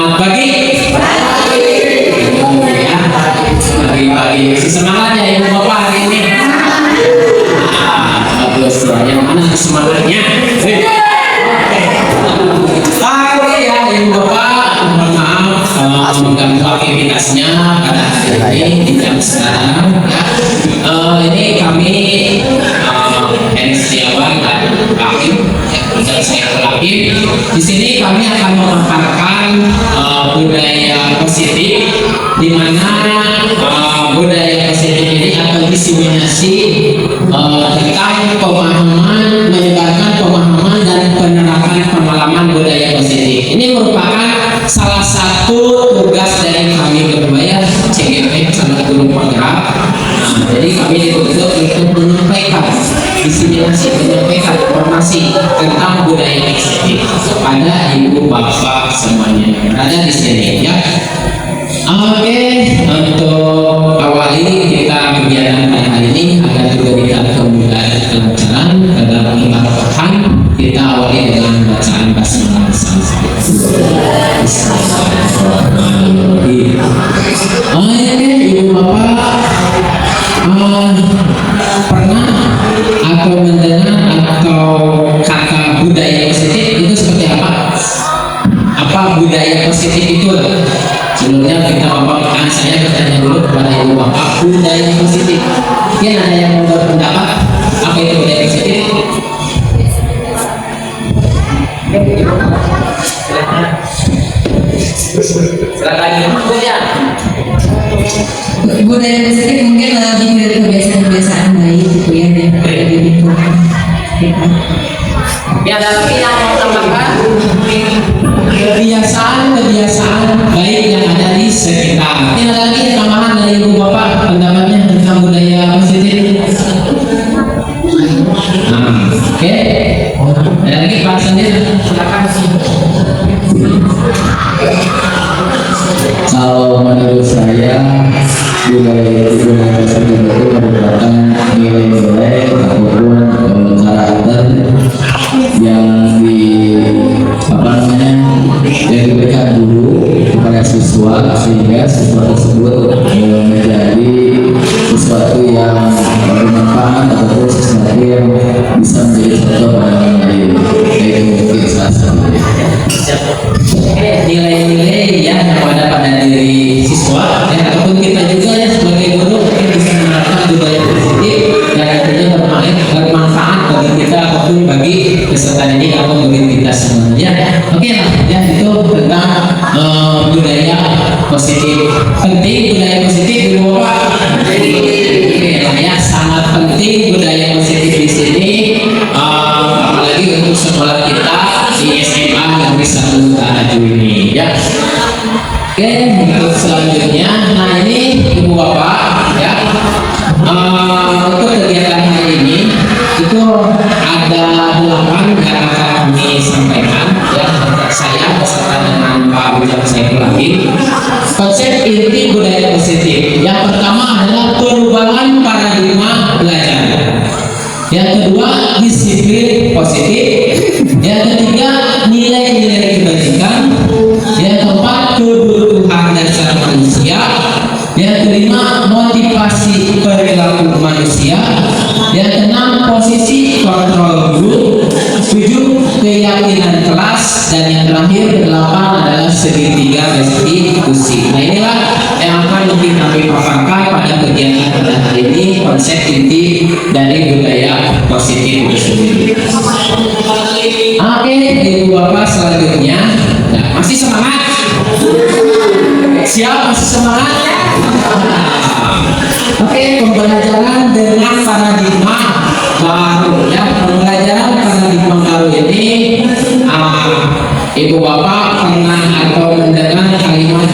Selamat pagi. Ya, pagi-pagi semangatnya ibu bapak hari ini. Bagus, yang mana semangatnya? Oke ya ibu bapak, mohon maaf mengganggu aktivitasnya pada hari ini di jam sekarang. Ini kami Henry Setiawan dan Hakim, dan saya Hakim. Di sini kami akan memaparkan budaya positif, di mana budaya positif ini akan diseminasi tentang pemahaman, menyebarkan pemahaman dan penerapan pengalaman budaya positif. Ini merupakan salah satu tugas dari kami berdua, CGP, Persatuan Guru Penggerak. Jadi kami dituntut untuk menyampaikan menyampaikan informasi tentang budaya positif kepada ibu bapak semuanya yang berada di sini ya. Oke, untuk awali kita kegiatan pada hari ini agar diberikan kemudahan kelancaran dalam ibadah, kita awali dengan bacaan basmalah bersama-sama. Oke, ibu bapak pernah atau mendengar atau kata budaya positif itu seperti apa? Apa budaya positif itu? Sebelumnya kita bapak saya bertanya dulu kepada ibu bapak, budaya positif. Mungkin ada yang mau berpendapat apa itu budaya positif? Silakan ya. Budaya positif mungkin lebih dari kebiasaan-kebiasaan baik gitu ya yang ada di lingkungan kita. Ya, ada lagi yang mau tambahkan kebiasaan baik yang ada di sekitar. Mungkin ada lagi tambahan dari ibu bapak pendapatnya tentang budaya positif. Oke. Ada lagi Pak Sandir, silakan. Kalau menurut saya budaya positif itu merupakan nilai-nilai ataupun karakter yang yang diberikan guru kepada siswa sehingga siswa tersebut menjadi sesuatu yang bermanfaat ataupun sesuatu yang bisa menjadi contoh pada orang lain. Itu mungkin salah satunya. Nilai-nilai yang ada pada diri siswa ya, ataupun kita juga ya sebagai guru mungkin bisa menerapkan budaya positif yang artinya bermanfaat bagi kita ataupun bagi peserta didik atau bagi kita semuanya. Oke lah ya, itu tentang budaya positif. Penting budaya positif di bawah. Oke lah ya, sangat penting budaya positif di sini, apalagi untuk sekolah kita di SMA yang bisa Utara ini ya. Oke, untuk selanjutnya, nah ini ibu bapak ya, untuk kegiatan hari ini itu ada 8 yang akan kami sampaikan ya, saya beserta dengan Pak Bujang Saiful lagi. Konsep inti budaya positif yang pertama adalah perubahan paradigma belajar, yang kedua disiplin positif, yang ketiga nilai-nilai kebajikan, yang keempat kebutuhan dasar manusia, yang kelima motivasi perilaku manusia, yang keenam posisi kontrol guru, 7 keyakinan kelas, dan yang terakhir 8 adalah segitiga restitusi. Nah inilah yang akan mungkin kami paparkan pada kegiatan pada hari ini, konsep inti dari budaya positif itu sendiri. Oke, ibu bapak selanjutnya, nah, masih semangat? Siap, masih semangat? Oke, pembelajaran dengan paradigma baru ya, pembelajaran paradigma baru ini ibu bapak pernah atau mendengar kalimat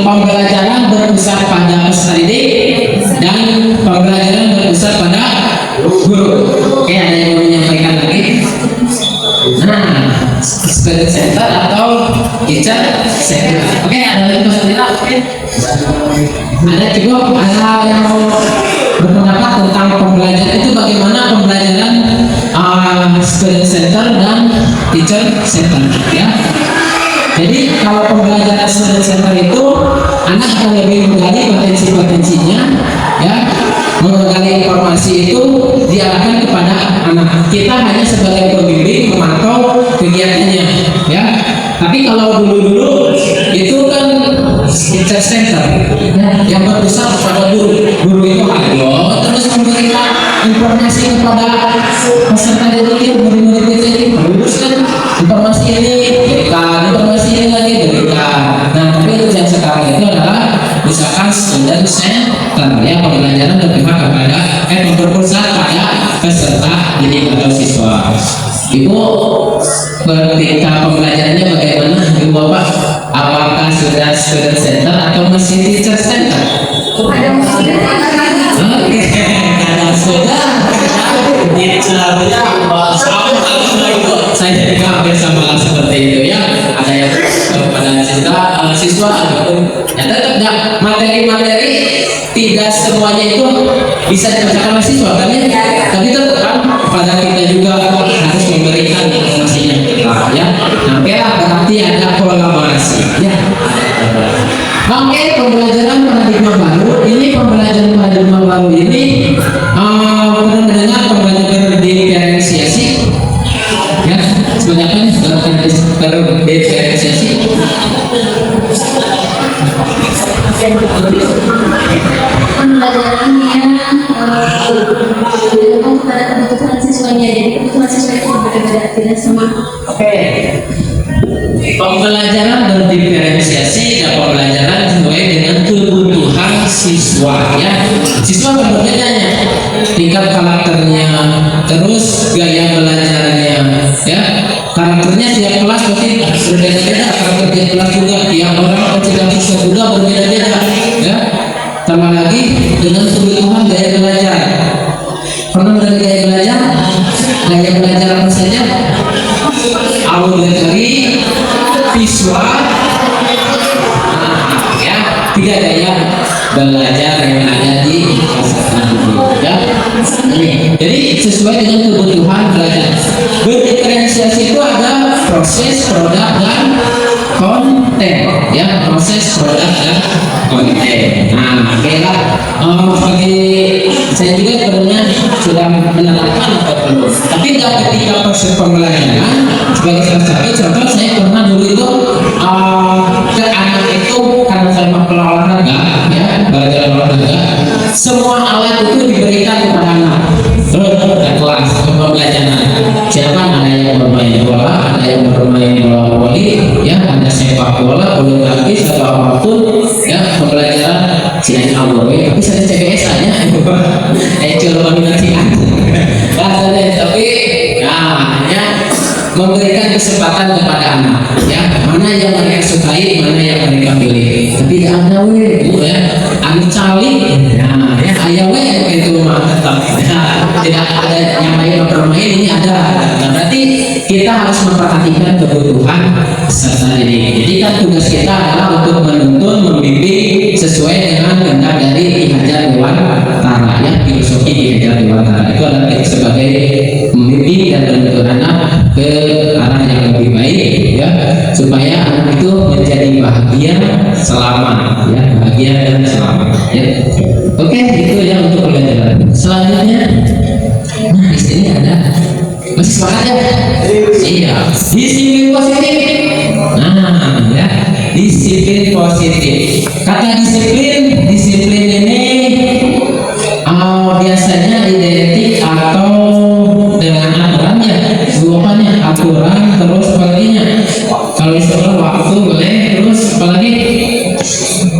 pembelajaran berpusat pada peserta didik dan pembelajaran berpusat pada guru. Oke, ada yang mau menyampaikan lagi? Nah, student center atau teacher center. Oke, ada lagi peserta? Oke. Ada juga ada yang mau berpendapat tentang pembelajaran itu, bagaimana pembelajaran student center dan teacher center ya. Jadi kalau pembelajaran student center itu anak akan lebih menggali potensi-potensinya, ya, menggali informasi itu diarahkan kepada anak. Kita hanya sebagai pembimbing memantau kegiatannya, ya. Tapi kalau dulu itu kan teacher center, ya, yang berpusat kepada guru itu ayo terus memberikan informasi kepada peserta didik, murid-murid ini teruskan informasi ini, berikan informasi ini lagi, berikan. Nah, tapi yang sekarang itu adalah misalkan student center, ya, pembelajaran berpihak kepada berpusat pada peserta didik atau siswa. Ibu, ketika pembelajarannya bagaimana, Ibu Bapak? Apakah sudah student center atau masih teacher center? Ada muslim, Oke, karena sudah teachernya sama, saya juga hampir sama seperti itu, ya. Ada yang pada siswa ataupun ya tetap materi-materi tidak semuanya itu bisa dibacakan oleh siswa, tapi tetap kan pada kita juga harus memberikan informasinya kita, ya. Nah, berarti ada kolaborasi, ya. Oke, pembelajaran paradigma baru. Ini pembelajaran paradigma baru ini pernah mendengar pembelajaran berdiferensiasi, ya. Sebenarnya berdiferensiasi. pembelajarannya pada kebutuhan siswanya, jadi kebutuhan siswa itu berbeda-beda, tidak sama. Oke. Pembelajaran berdiferensiasi dan pembelajaran sesuai dengan kebutuhan siswa, ya. Siswa berbeda-bedanya, tingkat karakternya, terus gaya belajarnya, ya. Karakternya tiap kelas pasti berbeda-beda, karakter tiap kelas juga, tiap orang tidak siswa juga berbeda-beda, ya. Tambah lagi dengan kebutuhan gaya belajar. Pernah mendengar gaya belajar? Gaya belajar apa saja? Auditory, visual, ya, 3 gaya belajar yang ada di pasar ini, ya. Jadi sesuai dengan kebutuhan belajar. Berdiferensiasi itu ada proses, produk, dan konten, ya. Proses, produk, dan konten. Nah, baiklah, bagi saya juga sebenarnya sudah menerapkan atau belum. Tapi ketika proses pembelajaran sebagai salah satu contoh, saya pernah dulu itu ke anak itu karena saya mau olahraga, ya, belajar olahraga, semua alat itu diberikan kepada anak. Ke kelas pembelajaran. Siapa? Ada yang bermain bola, ada yang bermain bola voli, ya, ada sepak bola, bulu tangkis atau apapun, ya, pembelajaran selain awalnya. Tapi saya CBS aja, coba kombinasi aja. Tapi, ya, memberikan kesempatan kepada anak, ya, mana yang mereka sukai, mana yang mereka pilih. Tapi ada ya, anu cali, ya, ayah itu mah tetap, tidak ada yang lain bermain, ini ada. Nah, berarti kita harus memperhatikan kebutuhan peserta didik. Jadi kan tugas kita adalah untuk menuntun, membimbing sesuai dengan kehendak dari Ki Hajar Dewantara, ya, filosofi Ki Hajar Dewantara. Itu adalah kita sebagai membimbing dan menuntun anak ke arah yang lebih baik, ya, supaya anak itu menjadi bahagia selamat, ya, bahagia dan selamat, ya. Oke, itu ya untuk pelajaran. Selanjutnya, nah di sini ada masih semangat ya? Iya. Disiplin positif. Nah, ya, disiplin positif. Kata disiplin ini biasanya identik atau dengan aturan, ya, jawabannya aturan terus sebagainya. Kalau istilah waktu boleh, terus apalagi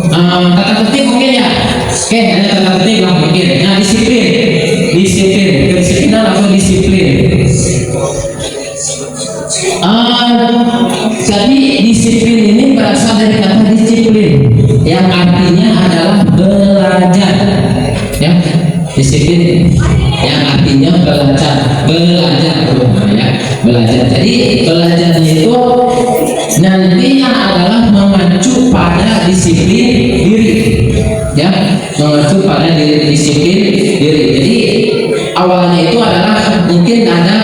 tata tertib mungkin, ya. Oke, ada tata tertib lah mungkin. Nah, disiplin, kedisiplinan atau disiplin. Jadi disiplin ini berasal dari kata disiplin yang artinya adalah belajar, ya. Disiplin yang artinya belajar, ya, belajar. Jadi belajarnya itu nantinya adalah mengacu pada disiplin diri, ya, mengacu pada disiplin diri. Jadi awalnya itu adalah mungkin ada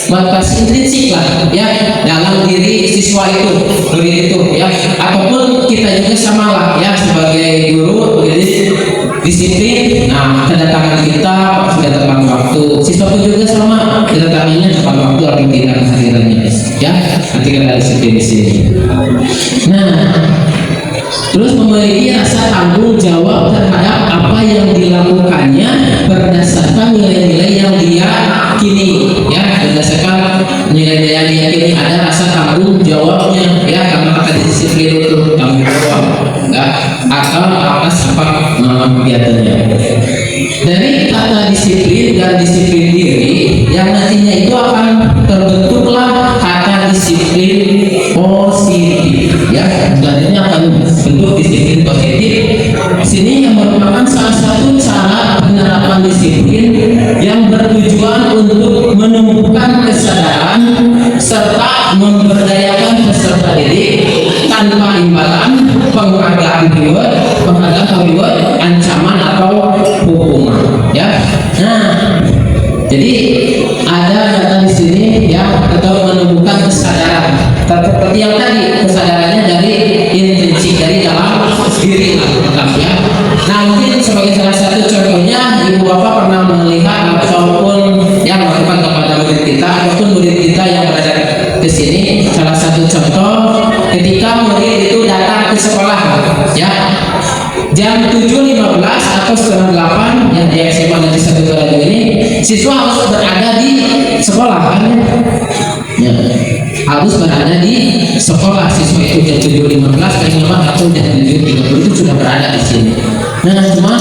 motivasi intrinsik lah, ya, dalam diri siswa siswa itu begitu ya, ataupun kita juga sama lah ya sebagai guru jadi disiplin. Nah, kedatangan kita sudah tepat waktu, siswa pun juga sama, kedatangannya tepat waktu atau tidak kehadirannya ya, nanti kita disiplin di sini. Nah, terus memiliki rasa tanggung jawab terhadap apa yang dilakukannya berdasarkan nilai-nilai yang dia yakini ya, berdasarkan nilai-nilai yang diyakini, ada rasa tanggung jawabnya ya, karena kata disiplin itu tanggung jawab ya, atau atas apa kegiatannya. Dari kata disiplin dan disiplin diri yang nantinya itu akan terbentuklah kata disiplin positif ya, dan ini akan bentuk disiplin positif. Sini yang merupakan salah satu cara penerapan disiplin yang bertujuan untuk menumbuhkan kesadaran serta memberdayakan peserta didik tanpa imbalan, penghargaan reward, ancaman atau hukuman ya. Nah, jadi ada data di sini ya, atau menumbuhkan kesadaran seperti yang tadi, kesadarannya dari intrinsik, dari dalam diri ya. Nah, mungkin sebagai salah satu contohnya, ibu bapak pernah melihat ataupun yang melakukan kepada murid kita ataupun murid kita yang berada di sini. Salah satu contoh ketika murid itu datang ke sekolah ya, jam 7.15 atau setengah 8 yang di SMA Negeri 1 Toraja ini, siswa harus berada di sekolah kan ya, harus berada di sekolah. Siswa itu jam 7.15 atau jam 7.30 itu sudah berada di sini. Nah, cuman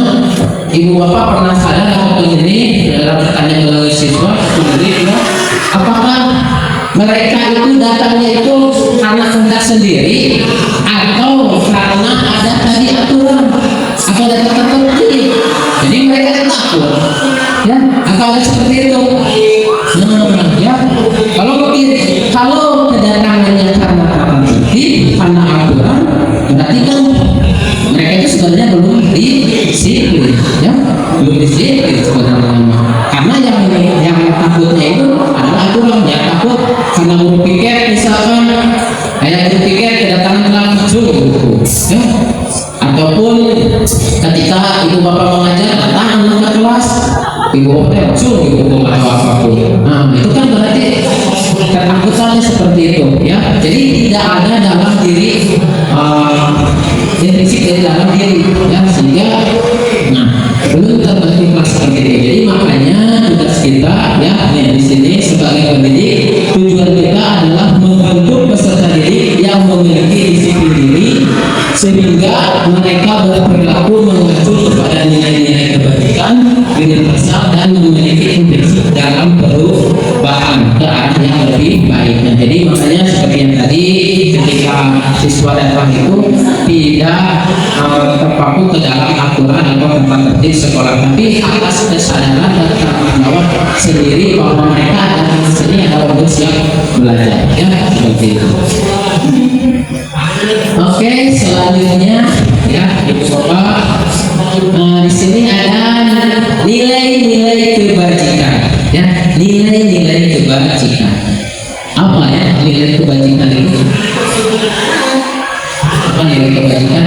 ibu bapak pernah sadar atau ini dalam bertanya melalui siswa murid ya, apakah mereka itu datangnya itu karena kehendak sendiri atau karena ada tadi aturan atau ada tertentu, jadi mereka takut ya, atau ada seperti itu. Nah ya, kalau kedatangannya karena tertentu, karena aturan, berarti kan mereka itu sebenarnya belum disiplin ya, belum disiplin sebenarnya, karena yang takutnya itu adalah aturan ya, takut karena guru piket misalkan kayak guru piket kedatangan langsung ya, ataupun ketika ibu bapak mengajar datang anak ke kelas, ibu bapak langsung dihukum atau apapun. Nah, itu kan berarti ketakutannya seperti itu ya, jadi tidak ada dalam diri intrinsik dari dalam diri ya, sehingga nah belum terbentuklah seperti itu. Jadi makanya tugas kita ya di sini sebagai pendidik, tujuan kita adalah membentuk peserta didik yang memiliki disiplin diri sehingga mereka berperilaku mengacu kepada nilai-nilai kebaikan, universal, dan memiliki intrinsik dalam perubahan ke arah yang lebih baik. Nah, jadi makanya seperti yang tadi ketika siswa datang itu tidak terpaku ke dalam aturan atau tempat tertib sekolah, tapi atas kesadaran dan tanggung jawab sendiri bahwa mereka datang ke sini adalah untuk siap belajar ya, seperti itu. Oke, selanjutnya ya ibu bapak, di sini ada nilai-nilai kebajikan ya, nilai-nilai kebajikan. Apa ya nilai kebajikan itu? Apa nilai kebajikan?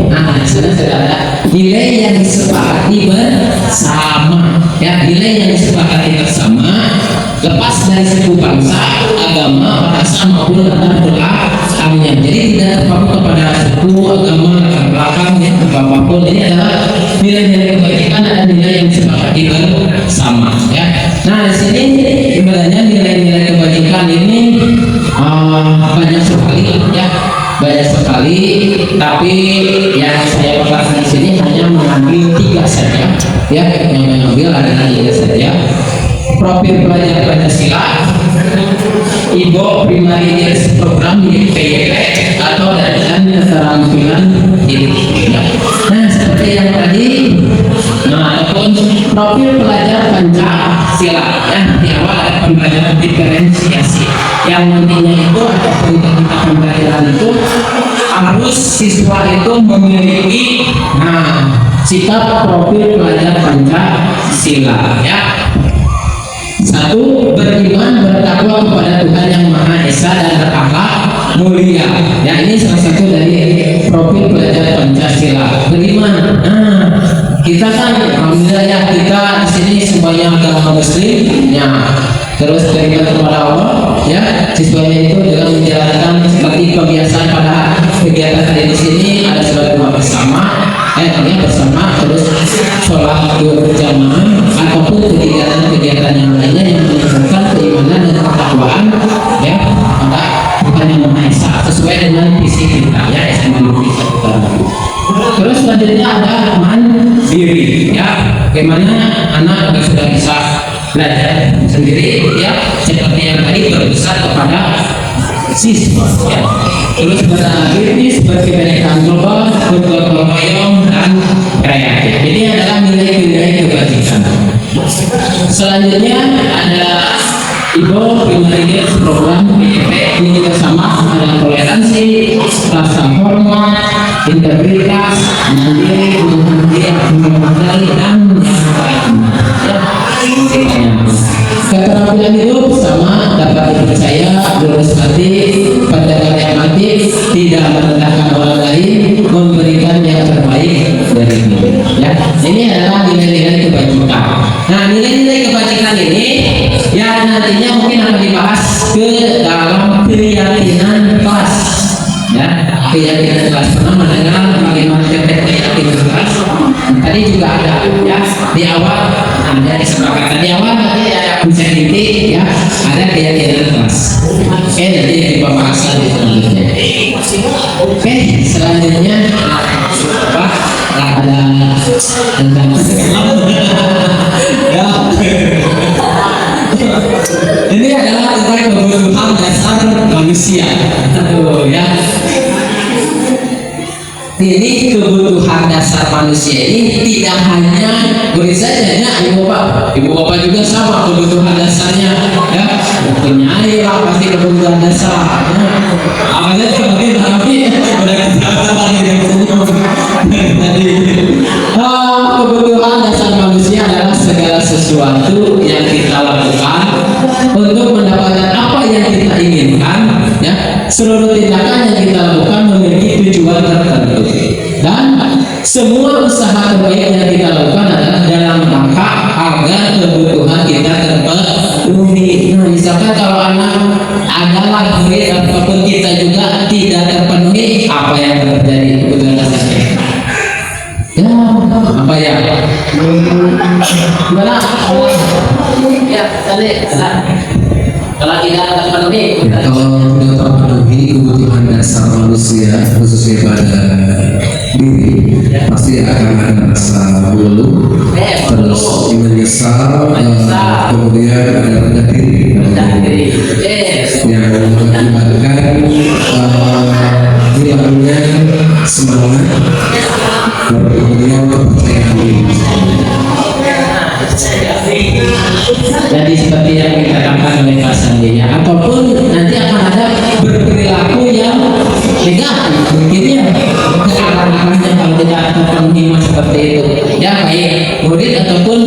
Nah, di sana sudah ada nilai yang disepakati bersama ya, nilai yang disepakati bersama lepas dari suku, bangsa, agama, bahasa maupun latar belakangnya. Jadi tidak terpaku kepada suku, agama, latar belakang ya, apapun. Ini adalah nilai-nilai kebajikan, ada nilai yang disepakati bersama ya. Nah, di sini sebenarnya nilai-nilai kebajikan ini banyak sekali ya, banyak sekali, tapi yang saya paparkan di sini hanya mengambil 3 saja ya, yang mengambil adalah 3 saja. Profil pelajar Pancasila, Ibo Primary Years Program PYP atau dan keterampilan didik. Nah, seperti yang tadi, nah ataupun profil pelajar Pancasila ya, di awal ada pembelajaran diferensiasi yang nantinya itu ataupun ketika pembelajaran itu harus siswa itu memiliki sikap profil pelajar Pancasila ya. Satu, beriman bertakwa kepada Tuhan yang Maha Esa dan berakhlak mulia. Ya, ini salah satu dari profil pelajar Pancasila. Beriman. Nah, kita kan alhamdulillah ya, kita di sini semuanya agama Muslim. Ya, terus beriman kepada Allah. Ya, siswanya itu dengan menjalankan seperti kebiasaan pada kegiatan hari di sini, ada sholat doa bersama, bersama, terus sholat berjamaah ataupun kegiatan-kegiatan yang lainnya yang menunjukkan keimanan dan ketakwaan ya pada Tuhan yang Maha Esa sesuai dengan visi kita ya SMB kita. Terus selanjutnya ada mandiri ya, bagaimana anak sudah bisa belajar sendiri ya, seperti yang tadi berbesar kepada siswa ya. Terus berarti seperti kebinekaan global, bergotong royong dan kreatif. Ini adalah nilai-nilai kebajikan. Selanjutnya ada Ibu Primary program PIP. Ini juga sama, ada toleransi, rasa hormat, integritas, mandiri, menghargai, menghargai dan keterampilan hidup sama dapat dipercaya, lulus hati, pendengar yang mati, tidak merendahkan orang lain, memberikan yang terbaik dari hidup. Ya, ini adalah nilai-nilai kebajikan. Nah, nilai-nilai kebajikan ini yang nantinya mungkin akan dibahas ke dalam keyakinan kelas. Ya, keyakinan kelas. Pernah mendengar bagaimana keyakinan kelas? Tadi juga ada ya di awal, ada kesepakatan di awal nanti ada konsentrasi ya, ada keyakinan kelas. Oke, nanti di pembahasan di selanjutnya. Oke, selanjutnya apa? Ada tentang ya. Ini adalah tentang kebutuhan dasar manusia. Aduh, ya. Ini kebutuhan dasar manusia ini tidak hanya boleh saja ya ibu bapak juga sama kebutuhan dasarnya ya, punya air lah pasti kebutuhan dasar ya. Apa saja mungkin tapi udah tadi kebutuhan dasar manusia adalah segala sesuatu yang kita lakukan untuk mendapatkan apa yang kita inginkan ya. Seluruh tindakan yang kita lakukan memiliki tujuan tertentu dan semua usaha terbaik yang kita lakukan adalah dalam rangka agar kebutuhan kita terpenuhi. Nah, misalkan kalau anak adalah murid ataupun kita juga tidak terpenuhi, apa yang terjadi kebutuhan dasarnya? Ya, apa ya? Gimana? Ya, tadi kalau tidak terpenuhi, kalau tidak terpenuhi kebutuhan dasar manusia khususnya pada diri pasti akan ada rasa malu, terus menyesal, kemudian ada rendah diri yang mengakibatkan hilangnya semangat, kemudian kepercayaan diri. Jadi seperti yang dikatakan oleh Pak Sandi ya, ataupun nanti akan ada berperilaku yang negatif mungkin ya, kearahnya kalau tidak terpenuhi seperti itu ya, baik murid ataupun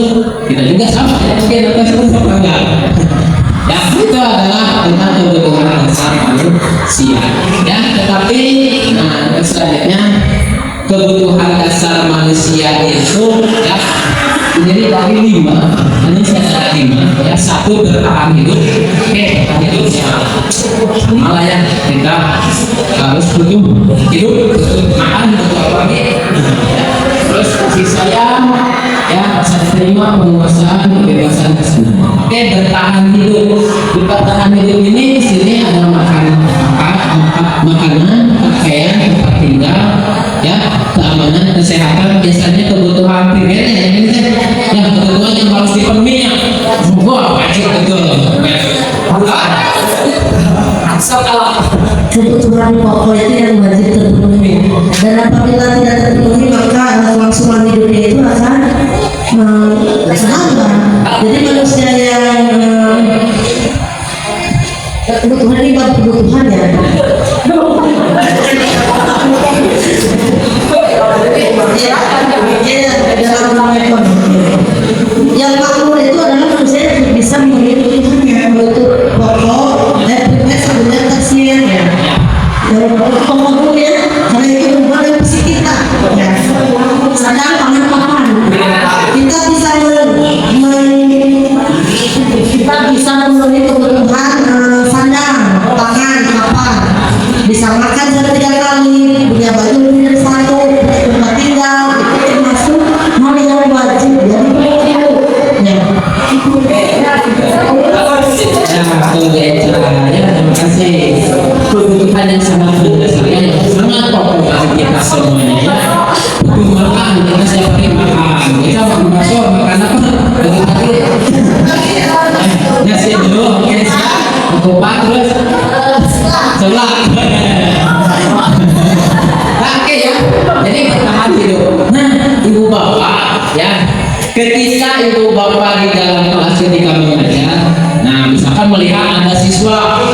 kita juga sama ya, mungkin atas enggak ya. Itu adalah tentang kebutuhan dasar manusia ya. Tetapi nah, selanjutnya kebutuhan dasar manusia itu ya jadi dari 5, ini saya ada 5 ya. Satu, bertahan hidup. Oke, bertahan hidup ya, malah ya kita harus butuh hidup, butuh makan, butuh apa lagi ya. Terus kasih sayang ya, rasa terima, penguasaan, kebebasan kesenangan. Oke, bertahan hidup. Bertahan hidup ini di sini ada makanan, pakaian, tempat tinggal ya, keamanan, kesehatan, biasanya kebutuhan primer ya, ini yang kebutuhan yang harus dipenuhi ya. Wah, wajib betul. Kebutuhan pokok itu yang wajib terpenuhi, dan apabila tidak terpenuhi maka kelangsungan hidupnya itu akan bersalah. Jadi manusia yang kebutuhan ini bukan kebutuhan ya. Dalam ekonomi yang makmur itu adalah manusia yang bisa mau ya, karena itu boleh fisik kita. Ya. Sadar pangan-pangan. Kita bisa memenuhi kebutuhan sandang, pangan, papan. Bisa makan sehari 3 kali, punya baju lebih dari 1, tempat tinggal, itu termasuk hal yang wajib. Jadi ya. Terima kasih. Kebutuhan yang sangat mendasar yang sangat pokok bagi kita semuanya ya. Butuh makan, kita setiap hari makan. Kita makan bakso, makan apa? Pagi-pagi nasi dulu, oke siap. Kopak terus sebelah. Oke ya. Jadi bertahan hidup. Nah, ibu bapak ya. Ketika ibu bapak di dalam kelas ketika mengajar, nah misalkan melihat ada siswa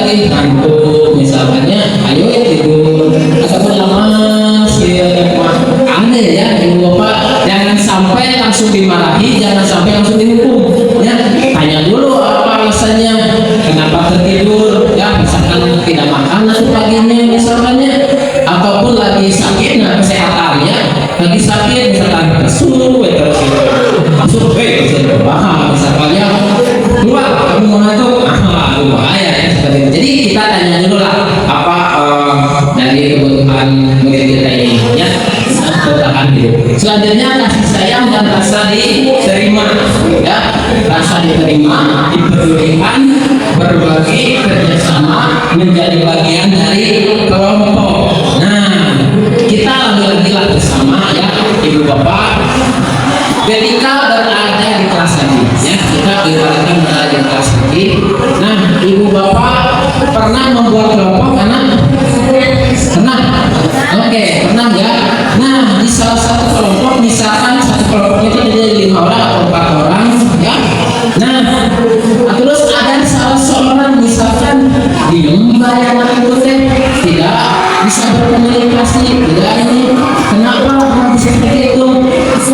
lagi ngantuk misalnya, ayo ya tidur ataupun lemas ya, aneh ya ibu bapak, jangan sampai langsung dimarahi, jangan sampai langsung dihukum ya, tanya dulu apa alasannya kenapa tertidur ya, misalkan tidak makan nasi paginya misalnya, ataupun lagi sakit, nah kesehatannya lagi sakit misalkan tersuruh terus masuk paham misalnya keluar kamu mau ngantuk, bahaya ya seperti itu. Jadi kita tanya dulu lah apa dari kebutuhan murid kita ini ya, bertahan hidup. Selanjutnya kasih sayang dan rasa diterima ya, rasa diterima, dipedulikan, berbagi, kerjasama, menjadi bagian dari kelompok. Nah kita lagi-lagi bersama ya ibu bapak ketika berada di kelas tadi ya, kita ibaratkan berada di kelas tadi. Nah ibu bapak pernah membuat kelompok anak? Pernah? Oke, pernah ya. Nah di salah satu kelompok, misalkan satu kelompok itu jadi 5 orang atau 4 orang ya. Nah terus ada salah seorang misalkan diem anak itu tidak bisa berkomunikasi, tidak ini, kenapa harus seperti itu?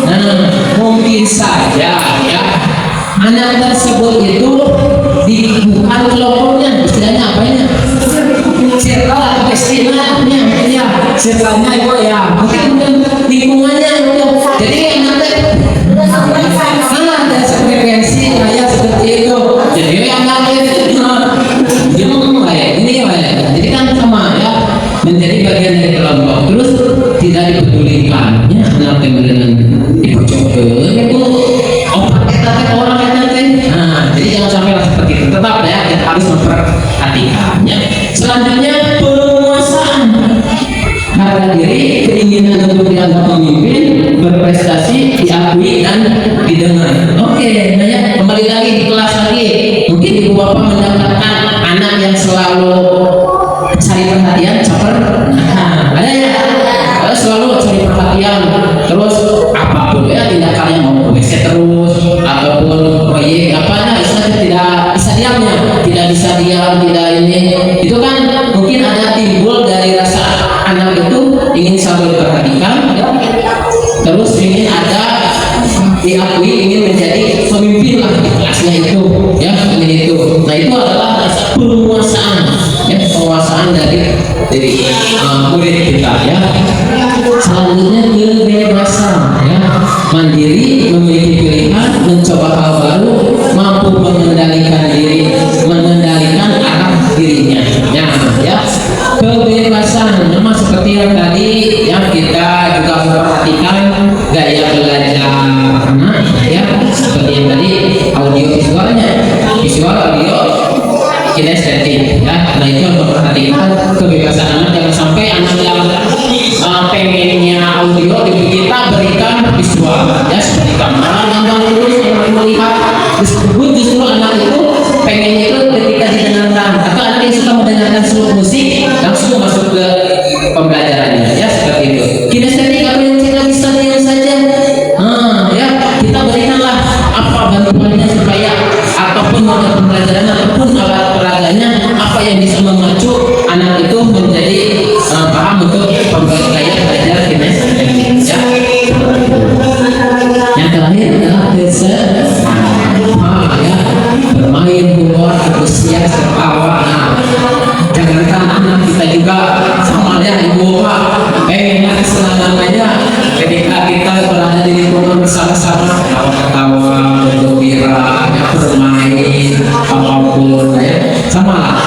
Nah mungkin saja ya anak tersebut itu bukan kelompoknya, istilahnya apa ya? Circle atau istilahnya ya, circle-nya itu ya, mungkin lingkungannya itu. Jadi nanti ada frekuensi kayak seperti itu. Jadi yang nanti ini ya, jadi kan sama ya, menjadi bagian dari kelompok. Terus tidak dipedulikan ya, anak kemudian dipercoba itu obat kita orang nanti. Nah jadi jangan sampai seperti itu, tetap ya kita harus memperhatikannya. Selanjutnya penguasaan harga diri, keinginan untuk dianggap pemimpin, berprestasi, diakui dan didengar. Oke, nah ya kembali lagi di kelas lagi. Mungkin ibu bapak mendapatkan anak yang selalu cari perhatian, caper. Nah, ada ya, selalu cari perhatian. Terus apapun ya tindakannya mau WC terus ataupun proyek apa, tidak bisa diamnya, tidak bisa diam, tidak ini. Itu kan mungkin ada timbul dari rasa anak itu ingin selalu diperhatikan ya. Terus ingin ada diakui, ingin menjadi pemimpin lah di kelasnya itu ya, ingin itu. Nah itu adalah rasa penguasaan ya, penguasaan dari murid kita ya. Selanjutnya kebebasan ya, mandiri, memiliki pilihan, mencoba hal baru, mampu mengendalikan diri, mengendalikan arah dirinya ya. Kebebasan memang seperti yang tadi yang kita juga memperhatikan gaya belajar anak ya, seperti yang tadi audio visualnya, visual audio kinestetik ya. Nah itu yang memperhatikan kebebasan anak, jangan sampai anak yang pengennya audio kita berikan visual ya, seperti kamera gambar terus yang melihat, justru anak itu pengennya itu ketika didengarkan, atau anak yang suka mendengarkan seluruh musik langsung masuk ke pembelajarannya ya, seperti itu. Kinestetik apa yang kita bisa lihat saja, ya kita berikanlah apa bantuannya supaya ataupun mata pembelajaran ataupun alat peraganya apa yang bisa memacu anak itu menjadi paham untuk pembelajaran belajar kinestetik ya. Yang terakhir adalah ya, bermain, humor, antusias, tertawa. Nah, jangankan anak kita juga sama ya ibu bapak enak senang aja ketika kita berada di lingkungan bersama-sama ketawa-ketawa bergembira ya, bermain apapun ya sama lah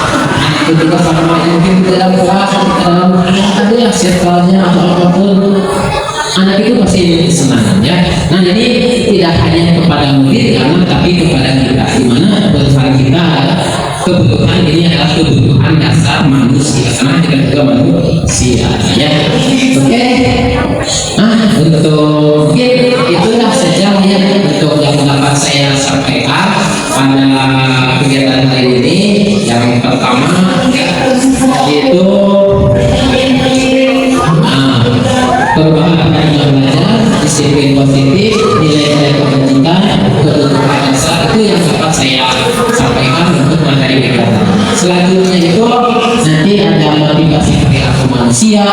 anak itu juga sama yang mungkin di dalam kelas di dalam ada ya circle-nya atau apapun anak itu pasti senang ya. Nah jadi tidak hanya kepada murid anak tapi kepada kita di mana kebutuhan kita kebutuhan ini adalah kebutuhan dasar manusia karena kita juga manusia ya. Oke. Nah untuk itulah saja ya untuk yang dapat saya sampaikan pada kegiatan kali ini. Yang pertama itu perubahan pandangan belajar, disiplin positif, nilai-nilai kebajikan, kebutuhan dasar itu yang dapat saya sampaikan untuk materi kegiatan. Selanjutnya itu nanti ada motivasi perilaku manusia,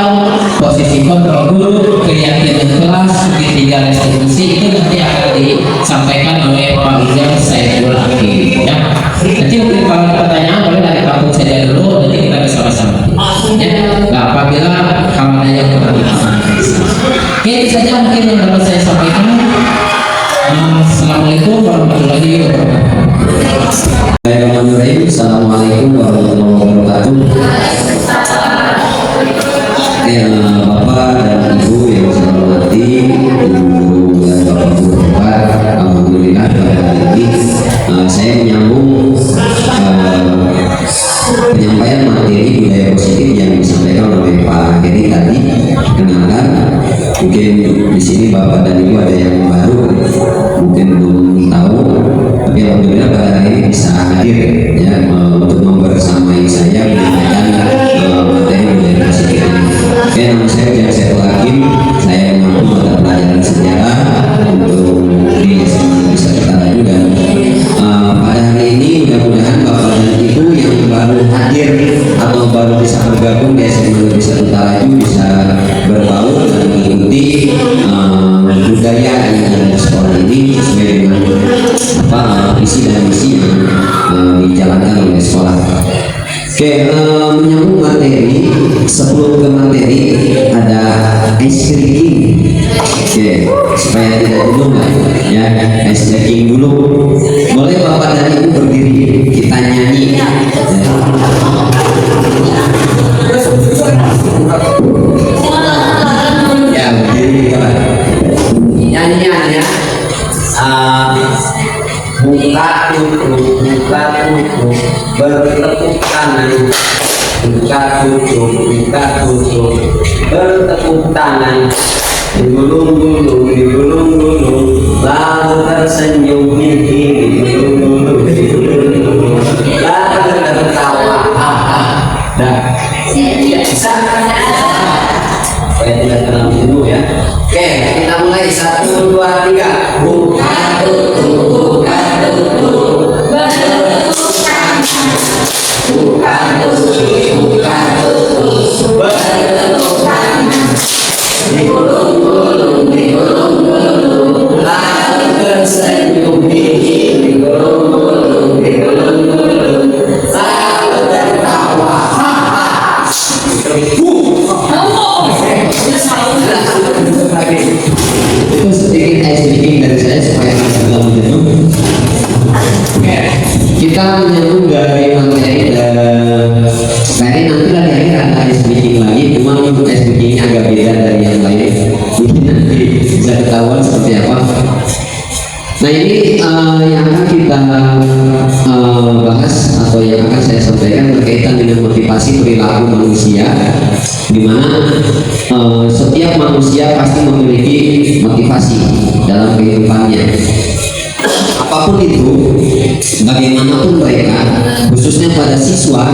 posisi kontrol guru, keyakinan kelas, segitiga restitusi itu nanti akan disampaikan oleh Pak Ujang Saiful Akhir. Ya. Nanti mungkin kalau ada pertanyaan boleh dari kampung saja dulu, nanti kita bersama-sama. Ya. Nah, apabila kalau ada yang kurang oke, itu saja mungkin yang dapat saya sampaikan. Assalamualaikum warahmatullahi wabarakatuh. Assalamualaikum warahmatullahi wabarakatuh. Bapak dan Ibu yang saya hormati, Ibu dan Bapak Guru Hebat, alhamdulillah pada hari ini saya menyambung penyampaian materi budaya positif yang disampaikan oleh Pak Heri tadi. Kenalkan, mungkin di sini Bapak dan Ibu ada yang baru, mungkin belum tahu, tapi alhamdulillah pada hari ini bisa hadir ya untuk membersamai saya menyampaikan materi budaya positif ini. Oke, nama saya Ujang Saiful Hakim, saya mengampu mata pelajaran sejarah untuk di SMA Negeri 1 Talayu dan pada hari ini mudah-mudahan Bapak dan Ibu yang baru hadir atau baru bisa bergabung di SMA Negeri 1 Talayu bisa berbaur dan mengikuti budaya yang ada di sekolah ini sesuai dengan visi dan misi yang dijalankan oleh sekolah. Oke, menyambung materi, sebelum ke materi ada ice breaking. Oke, supaya tidak jenuh ya, ice breaking dulu. Boleh Bapak dan Ibu berdiri, kita nyanyi. Ya, berdiri Bapak. Nyanyiannya buka tutup, bertepuk tangan, buka tutup, bertepuk tangan, digulung-gulung, lalu tersenyum, digulung-gulung, lalu tertawa, dah, bisa, supaya tidak terlalu jenuh ya. Oke, kita mulai 1, 2, 3, buka tutup, bertepuk tangan, buka tutup, bertepuk tangan, digulung-gulung, lalu tersenyum, digulung-gulung, lalu tertawa. Itu sedikit ice breaking dari saya supaya tidak terlalu jenuh. Oke, kita menyambung dari materi dan nanti dari akhir ada ice breaking lagi, cuma ice breakingnya agak beda dari yang lain. Mungkin nanti bisa ketahuan seperti apa. Nah ini yang akan kita bahas atau yang akan saya sampaikan berkaitan dengan motivasi perilaku manusia, di mana setiap manusia pasti memiliki motivasi dalam kehidupannya. Apapun itu, bagaimanapun mereka, khususnya pada siswa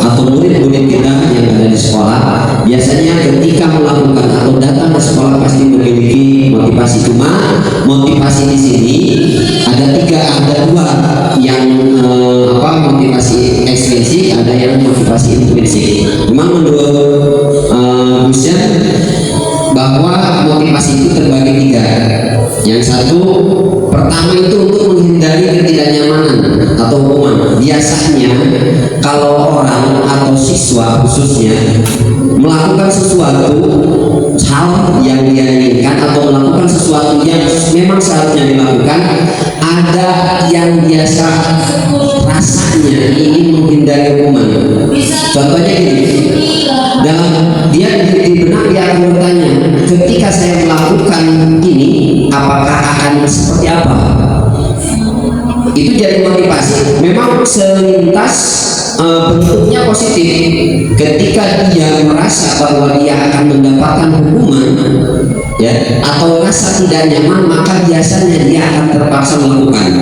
atau murid-murid kita yang ada di sekolah, biasanya ketika melakukan atau datang ke sekolah pasti memiliki motivasi. Cuma motivasi di sini ada dua yang motivasi ekstrinsik, ada yang motivasi intrinsik. Cuma menurut Gus bahwa motivasi itu terbagi 3. Yang satu, pertama itu untuk menghindari ketidaknyamanan atau hukuman. Biasanya kalau orang atau siswa khususnya melakukan sesuatu hal yang dia inginkan atau melakukan sesuatu yang memang seharusnya dilakukan, ada yang biasa rasanya ingin menghindari hukuman. Contohnya gini, dalam dia di benak dia akan bertanya, ketika saya melakukan ini apakah akan seperti apa? Itu jadi motivasi. Memang selintas bentuknya positif. Ketika dia merasa bahwa dia akan mendapatkan hukuman, ya, atau rasa tidak nyaman, maka biasanya dia akan terpaksa melakukan,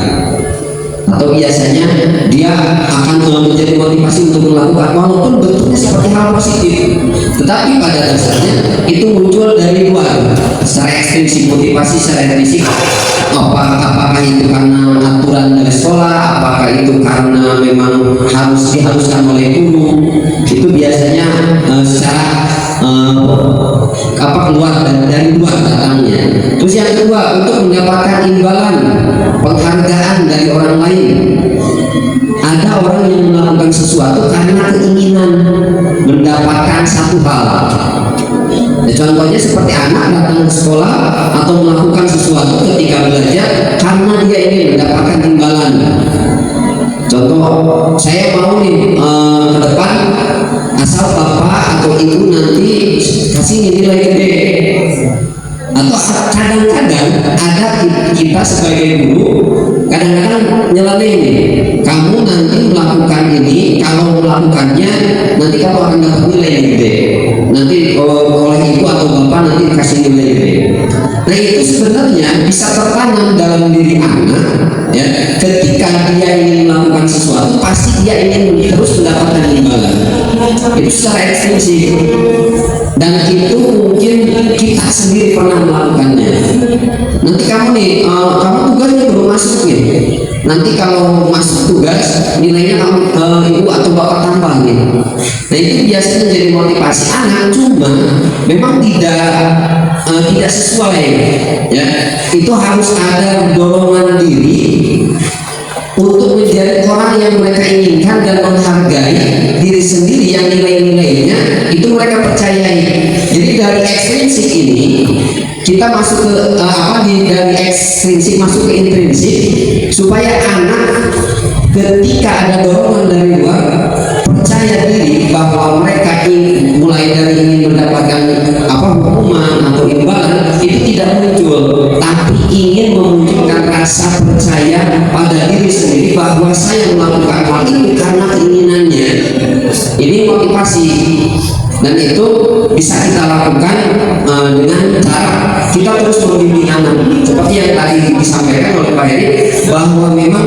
atau biasanya dia akan menjadi motivasi untuk melakukan, walaupun bentuknya seperti hal positif, tetapi pada dasarnya itu muncul dari luar secara ekstrinsik. Motivasi secara ekstrinsik, apakah itu karena aturan dari sekolah, apakah itu karena memang harus diharuskan oleh guru, itu biasanya secara keluar dari luar datangnya. Terus yang kedua, untuk mendapatkan imbalan, penghargaan dari orang lain. Ada orang yang melakukan sesuatu karena keinginan mendapatkan satu hal. Contohnya seperti anak datang ke sekolah atau melakukan sesuatu ketika belajar karena dia ingin mendapatkan imbalan. Contoh, saya mau nih ke depan asal bapak atau ibu nanti kasih nilai gede. Atau kadang-kadang ada kita sebagai guru kadang-kadang nyelalain, kamu nanti melakukan ini, kalau melakukannya nanti kamu akan dapat nilai gede, nanti oleh ibu atau bapak nanti dikasih nilai gede. Nah itu sebenarnya bisa tertanam dalam diri anak, ya, ketika dia ingin melakukan sesuatu pasti dia ingin terus mendapatkan imbalan. Itu secara ekstrinsik, dan itu mungkin kita sendiri pernah melakukannya. Nanti kamu nih, kamu tugasnya baru masuk nih, nanti kalau masuk tugas nilainya kamu ibu atau bapak tambah nih. Nah itu biasanya jadi motivasi anak, cuma memang tidak sesuai, ya. Itu harus ada dorongan diri untuk menjadi orang yang mereka inginkan dan menghargai diri sendiri yang nilai-nilainya itu mereka percayai. Jadi dari ekstrinsik ini kita masuk ke dari ekstrinsik masuk ke intrinsik, supaya anak ketika ada dorongan dari luar percaya diri bahwa mereka mulai dari ingin mendapatkan hukuman atau imbalan itu tidak muncul, tapi ingin memunculkan rasa percaya pada diri sendiri bahwa saya melakukan hal itu karena keinginannya. Ini motivasi, dan itu bisa kita lakukan dengan cara kita terus membimbing anak, seperti yang tadi disampaikan oleh Pak Heri, bahwa memang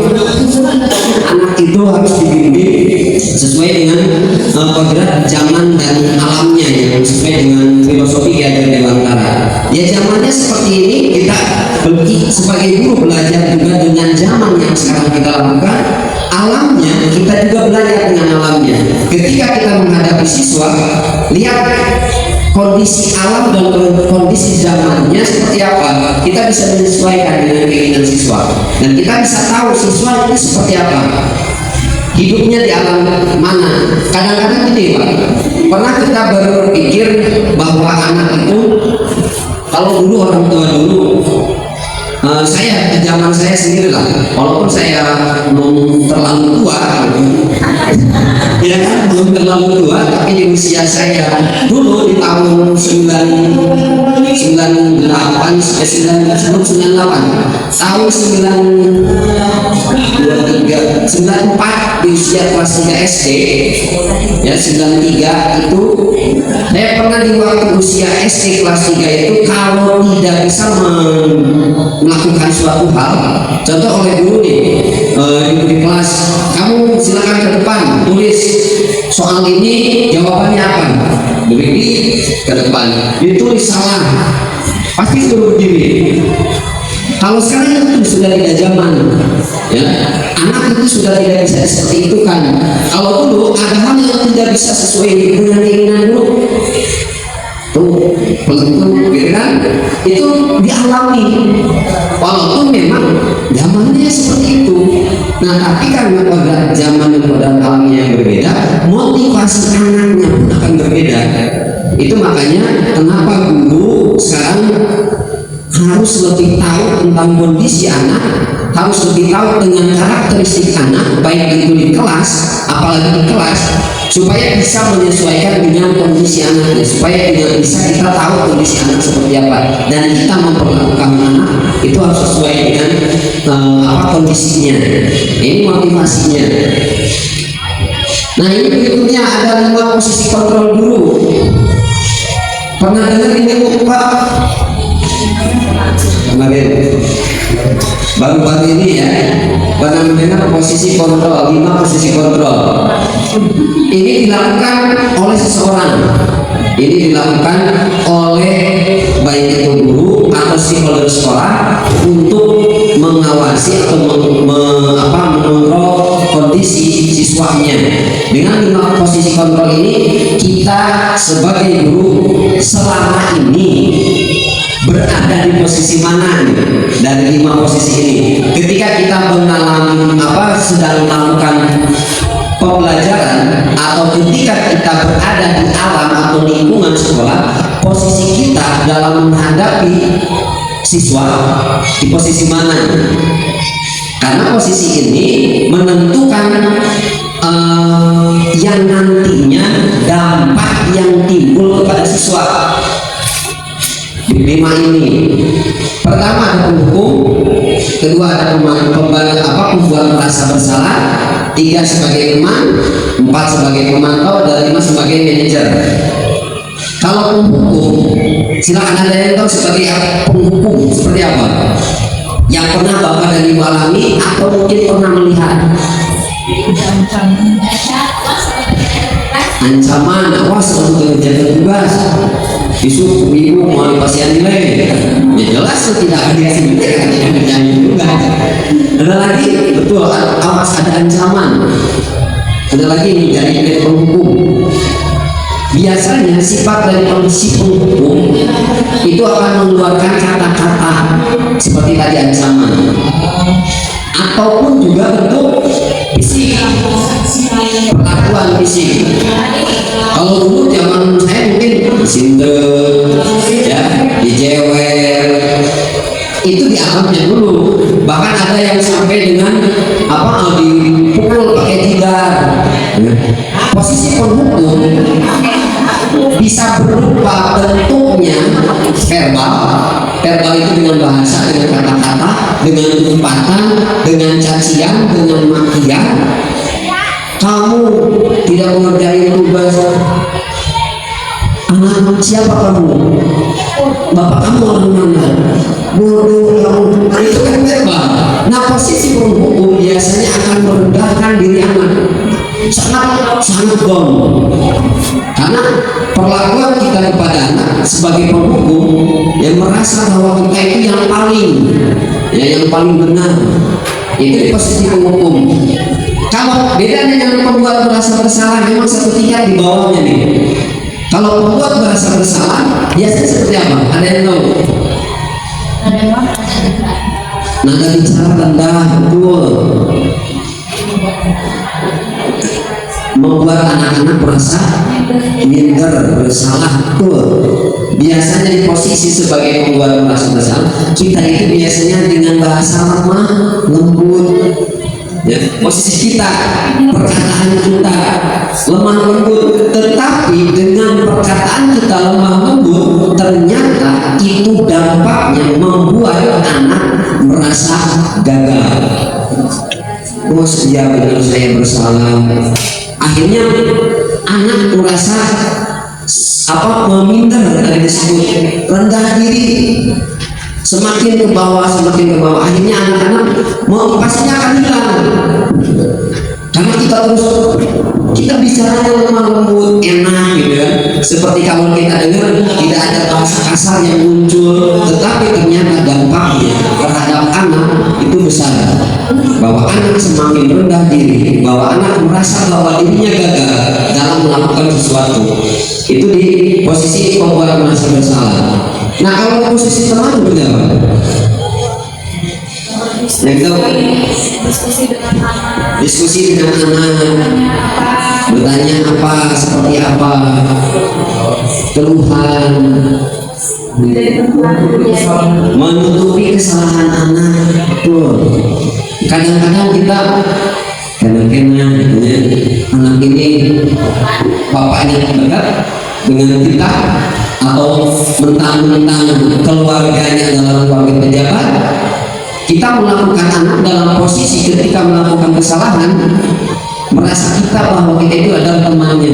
anak itu harus dibimbing sesuai dengan kodrat zaman dan alamnya, yang sesuai dengan filosofi Ki Dewantara. Ya zamannya seperti ini, kita sebagai guru belajar juga dengan zaman yang sekarang kita lakukan. Alamnya kita juga belajar dengan alamnya. Ketika kita menghadapi siswa, lihat kondisi alam dan kondisi zamannya seperti apa, kita bisa menyesuaikan dengan keinginan siswa, dan kita bisa tahu siswa itu seperti apa, hidupnya di alam mana. Kadang-kadang gini Pak, pernah kita berpikir bahwa anak itu, kalau dulu orang tua dulu, saya di zaman saya sendiri lah, walaupun saya belum terlalu tua, ya kan, belum terlalu tua, tapi di usia saya dulu di tahun 98 tahun 94 di usia kelas 3 SD, ya 93 itu saya pernah di waktu usia SD kelas 3 itu, kalau tidak bisa melakukan suatu hal, contoh oleh guru nih, di kelas, kamu silakan ke depan tulis soal ini jawabannya apa, berdiri ke depan, ditulis salah, pasti suruh berdiri. Kalau sekarang itu sudah tidak zaman, ya, anak itu sudah tidak bisa seperti itu kan. Kalau dulu ada hal yang tidak bisa sesuai dengan keinginan dulu, tuh pelengkap, kan? Itu dialami, walaupun memang zamannya seperti itu. Nah, tapi karena pada zaman dan pada alamnya yang berbeda, motivasi anaknya pun akan berbeda. Itu makanya kenapa guru sekarang harus lebih tahu tentang kondisi anak, harus lebih tahu dengan karakteristik anak, baik itu di kelas, apalagi di kelas, supaya bisa menyesuaikan dengan kondisi anaknya, supaya bisa kita tahu kondisi anak seperti apa, dan kita memperlakukan anak itu harus sesuai dengan kondisinya. Ini motivasinya. Nah, ini berikutnya ada 5 posisi kontrol guru. Pernah dengar ini Pak? Kemarin baru-baru ini ya, pernah mendengar posisi kontrol, 5 posisi kontrol. Ini dilakukan oleh seseorang. Ini dilakukan oleh baik itu guru atau psikolog sekolah untuk mengawasi atau mengontrol kondisi siswanya. Dengan 5 posisi kontrol ini, kita sebagai guru selama ini berada di posisi mana nih? Dari 5 posisi ini, ketika kita mengalami sedang melakukan pembelajaran atau ketika kita berada di alam atau lingkungan sekolah, posisi kita dalam menghadapi siswa di posisi mana? Karena posisi ini menentukan yang nantinya dampak yang timbul kepada siswa. 5 ini, pertama ada penghukum, kedua ada pembuat merasa bersalah, 3 sebagai teman, 4 sebagai pemantau, dan 5 sebagai manajer. Kalau penghukum, silakan ada yang tahu sebagai penghukum seperti apa? Yang pernah Bapak dan Ibu alami atau mungkin pernah melihat? Ancaman, awas untuk menjaga tugas, disuruh ibu mau pasien nilai, ya jelas tidak ada yang menjadi tugas. Ada lagi, betul, awas ada ancaman. Ada lagi nih dari penghukum. Biasanya sifat dari si penghukum itu akan mengeluarkan kata-kata seperti tadi ancaman, ataupun juga bentuk fisik, perlakuan fisik. Kalau dulu zaman saya mungkin disindek, ya, dijewer, itu dianggapnya dulu. Bahkan ada yang sampai dengan dipukul pakai tidar. Posisi penghukum bisa berupa bentuknya verbal itu dengan bahasa, dengan kata-kata, dengan umpatan, dengan cacian, dengan makian. Kamu tidak mengerjain tugas, anak siapa kamu? Bapak kamu orang mana? Bodoh kamu. Itu kan verbal. Nah, posisi penghukum biasanya akan merendahkan diri anak, sangat gong. Karena perlakuan kita kepada anak sebagai penghukum yang merasa bahwa kita itu yang paling benar, itu di posisi penghukum. Kalau bedanya dengan pembuat merasa bersalah, memang satu tingkat di bawahnya nih. Kalau pembuat merasa bersalah, biasanya seperti apa? Ada yang tahu? Nada bicara rendah, betul. Membuat anak-anak merasa minder, bersalah, betul. Biasanya di posisi sebagai pembuat merasa bersalah, kita itu biasanya dengan bahasa lemah, lembut, ya, posisi kita, perkataan kita lemah lembut. Tetapi dengan perkataan kita lemah lembut, ternyata itu dampaknya membuat anak merasa gagal. Oh, ya benar, saya bersalah. Akhirnya anak merasa minder, tadi disebut rendah diri, semakin ke bawah. Akhirnya anak-anak motivasinya akan hilang, karena kita bicara lemah lembut, enak gitu kan. Seperti kalau kita dengar tidak ada bahasa kasar yang muncul, tetapi ternyata dampaknya terhadap anak itu besar. Bahwa anak semakin rendah diri, bahwa anak merasa bahwa dirinya gagal dalam melakukan sesuatu. Itu di posisi pembuat merasa bersalah. Nah, kalau posisi teman berapa? Yang itu diskusi dengan anak, bertanya apa, seperti apa, keluhan, menutupi kesalahan anak. Tuh, kadang-kadang kita kena anak ini bapaknya dekat dengan kita, atau mentang-mentang keluarganya dalam keluarga pejabat, kita melakukan anak dalam posisi ketika melakukan kesalahan merasa kita bahwa kita itu adalah temannya.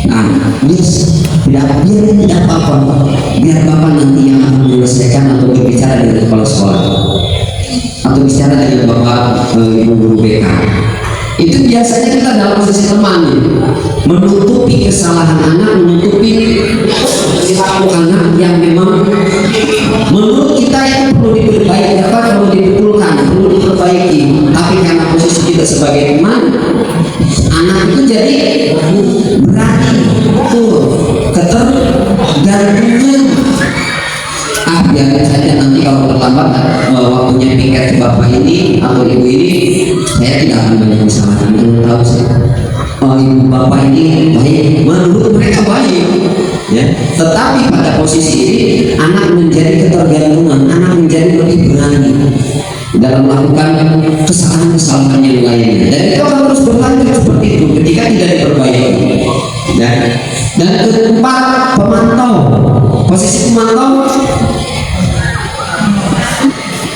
Nah, biar tidak apa-apa, biar bapak nanti yang akan menyelesaikan atau berbicara dengan kepala sekolah atau bicara dengan bapak ibu guru BK. Itu biasanya kita dalam posisi teman, menutupi kesalahan anak, menutupi perilaku anak yang memang menurut kita itu perlu diperbaiki, perlu dibetulkan, perlu diperbaiki. Tapi karena posisi kita sebagai teman, anak itu jadi berani tuh ketergantungan. Biarkan saja nanti kalau terlambat waktunya piket ke bapak ini atau ibu ini, saya tidak akan banyak disalahkan. Tahu saya, ibu bapak ini baik, menurut mereka baik, ya. Tetapi pada posisi ini anak menjadi ketergantungan, anak menjadi lebih berani dalam melakukan kesalahan-kesalahan yang lainnya. Dan itu akan terus berlanjut seperti itu ketika tidak diperbaiki. Dan keempat, pemantau. Posisi pemantau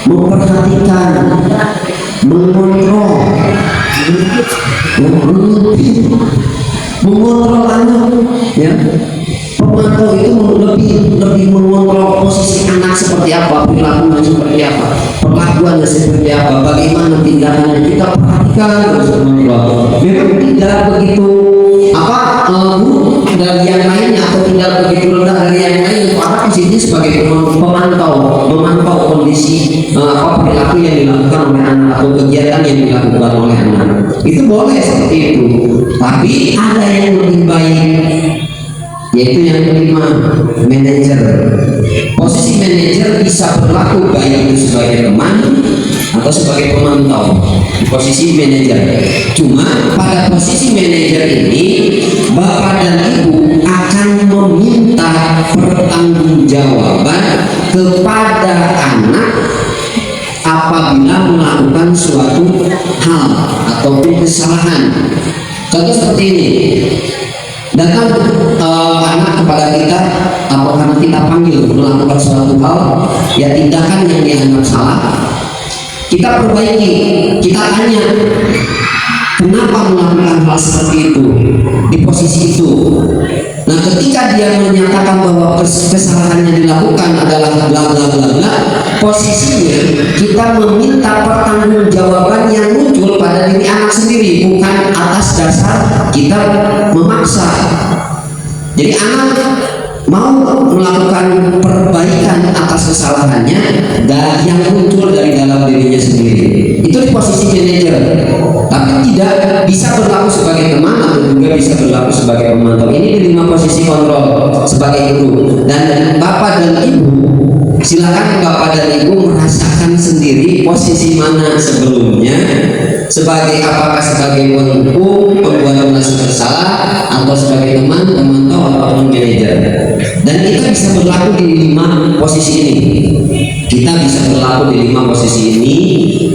memperhatikan, mengontrol, mengontrol anak, ya. Pemantau itu lebih mengontrol posisi anak seperti apa, perilakunya seperti apa, perlakuannya seperti apa, bagaimana tindakannya, kita perhatikan terus mengontrol. Memang tidak begitu dari yang lainnya atau tidak begitu rendah dari yang lain. Anak posisinya sebagai memantau kondisi perilaku yang dilakukan oleh anak atau kegiatan yang dilakukan oleh anak. Itu boleh seperti itu. Tapi ada yang lebih baik, yaitu yang kelima, manajer. Posisi manajer bisa berlaku baik itu sebagai teman atau sebagai pemantau. Posisi manajer. Cuma pada posisi manajer ini, bapak dan ibu akan meminta pertanggungjawaban kepada anak apabila melakukan suatu hal ataupun kesalahan. Contoh seperti ini. Datang anak kepada kita, apakah nanti kita panggil melakukan suatu hal, ya tindakan yang dianggap salah, kita perbaiki, kita tanya kenapa melakukan hal seperti itu di posisi itu. Nah, ketika dia menyatakan bahwa kesalahannya dilakukan adalah bla bla bla bla, posisinya kita meminta pertanggungjawaban yang muncul pada diri anak sendiri, bukan atas dasar kita memaksa. Jadi anak mau melakukan perbaikan atas kesalahannya dan yang muncul dari dalam dirinya sendiri. Itu di posisi manajer. Tapi tidak bisa berlaku sebagai teman atau juga bisa berlaku sebagai pemantau. Ini di 5 posisi kontrol sebagai guru. Dan bapak dan ibu, silakan bapak dan ibu merasakan sendiri posisi mana sebelumnya, sebagai apakah sebagai penghukum, pembuat merasa bersalah, atau sebagai teman, pemantau, ataupun manajer. Dan kita bisa berlaku di 5 posisi ini. Kita bisa berlaku di 5 posisi ini,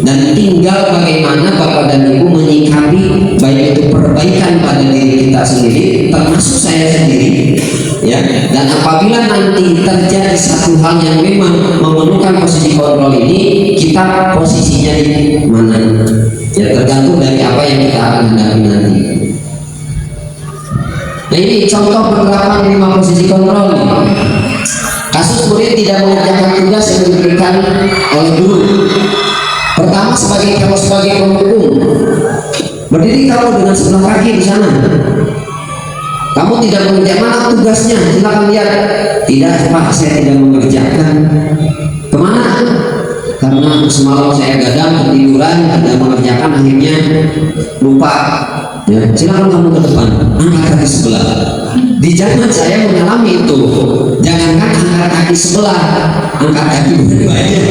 dan tinggal bagaimana bapak dan ibu menyikapi baik itu perbaikan pada diri kita sendiri, termasuk saya sendiri, ya. Dan apabila nanti terjadi satu hal yang memang memerlukan posisi kontrol ini, kita posisinya di mana? Ya, tergantung dari apa yang kita akan hadapi nanti. Nah, ini contoh penerapan 5 posisi kontrol nih. Kasus murid tidak mengerjakan tugas yang diberikan oleh guru. Pertama, sebagai penghukum, berdiri kamu dengan sebelah kaki di sana. Kamu tidak mengerjakan, mana tugasnya? Silakan lihat. Tidak, Pak, saya tidak mengerjakan. Kemana? Karena semalam saya gadang, ketiduran, tidak mengerjakan, akhirnya lupa. Ya, silakan kamu ke depan, angkat kaki sebelah. Di zaman saya mengalami itu. Jangankan angkat kaki sebelah, angkat kaki banyak.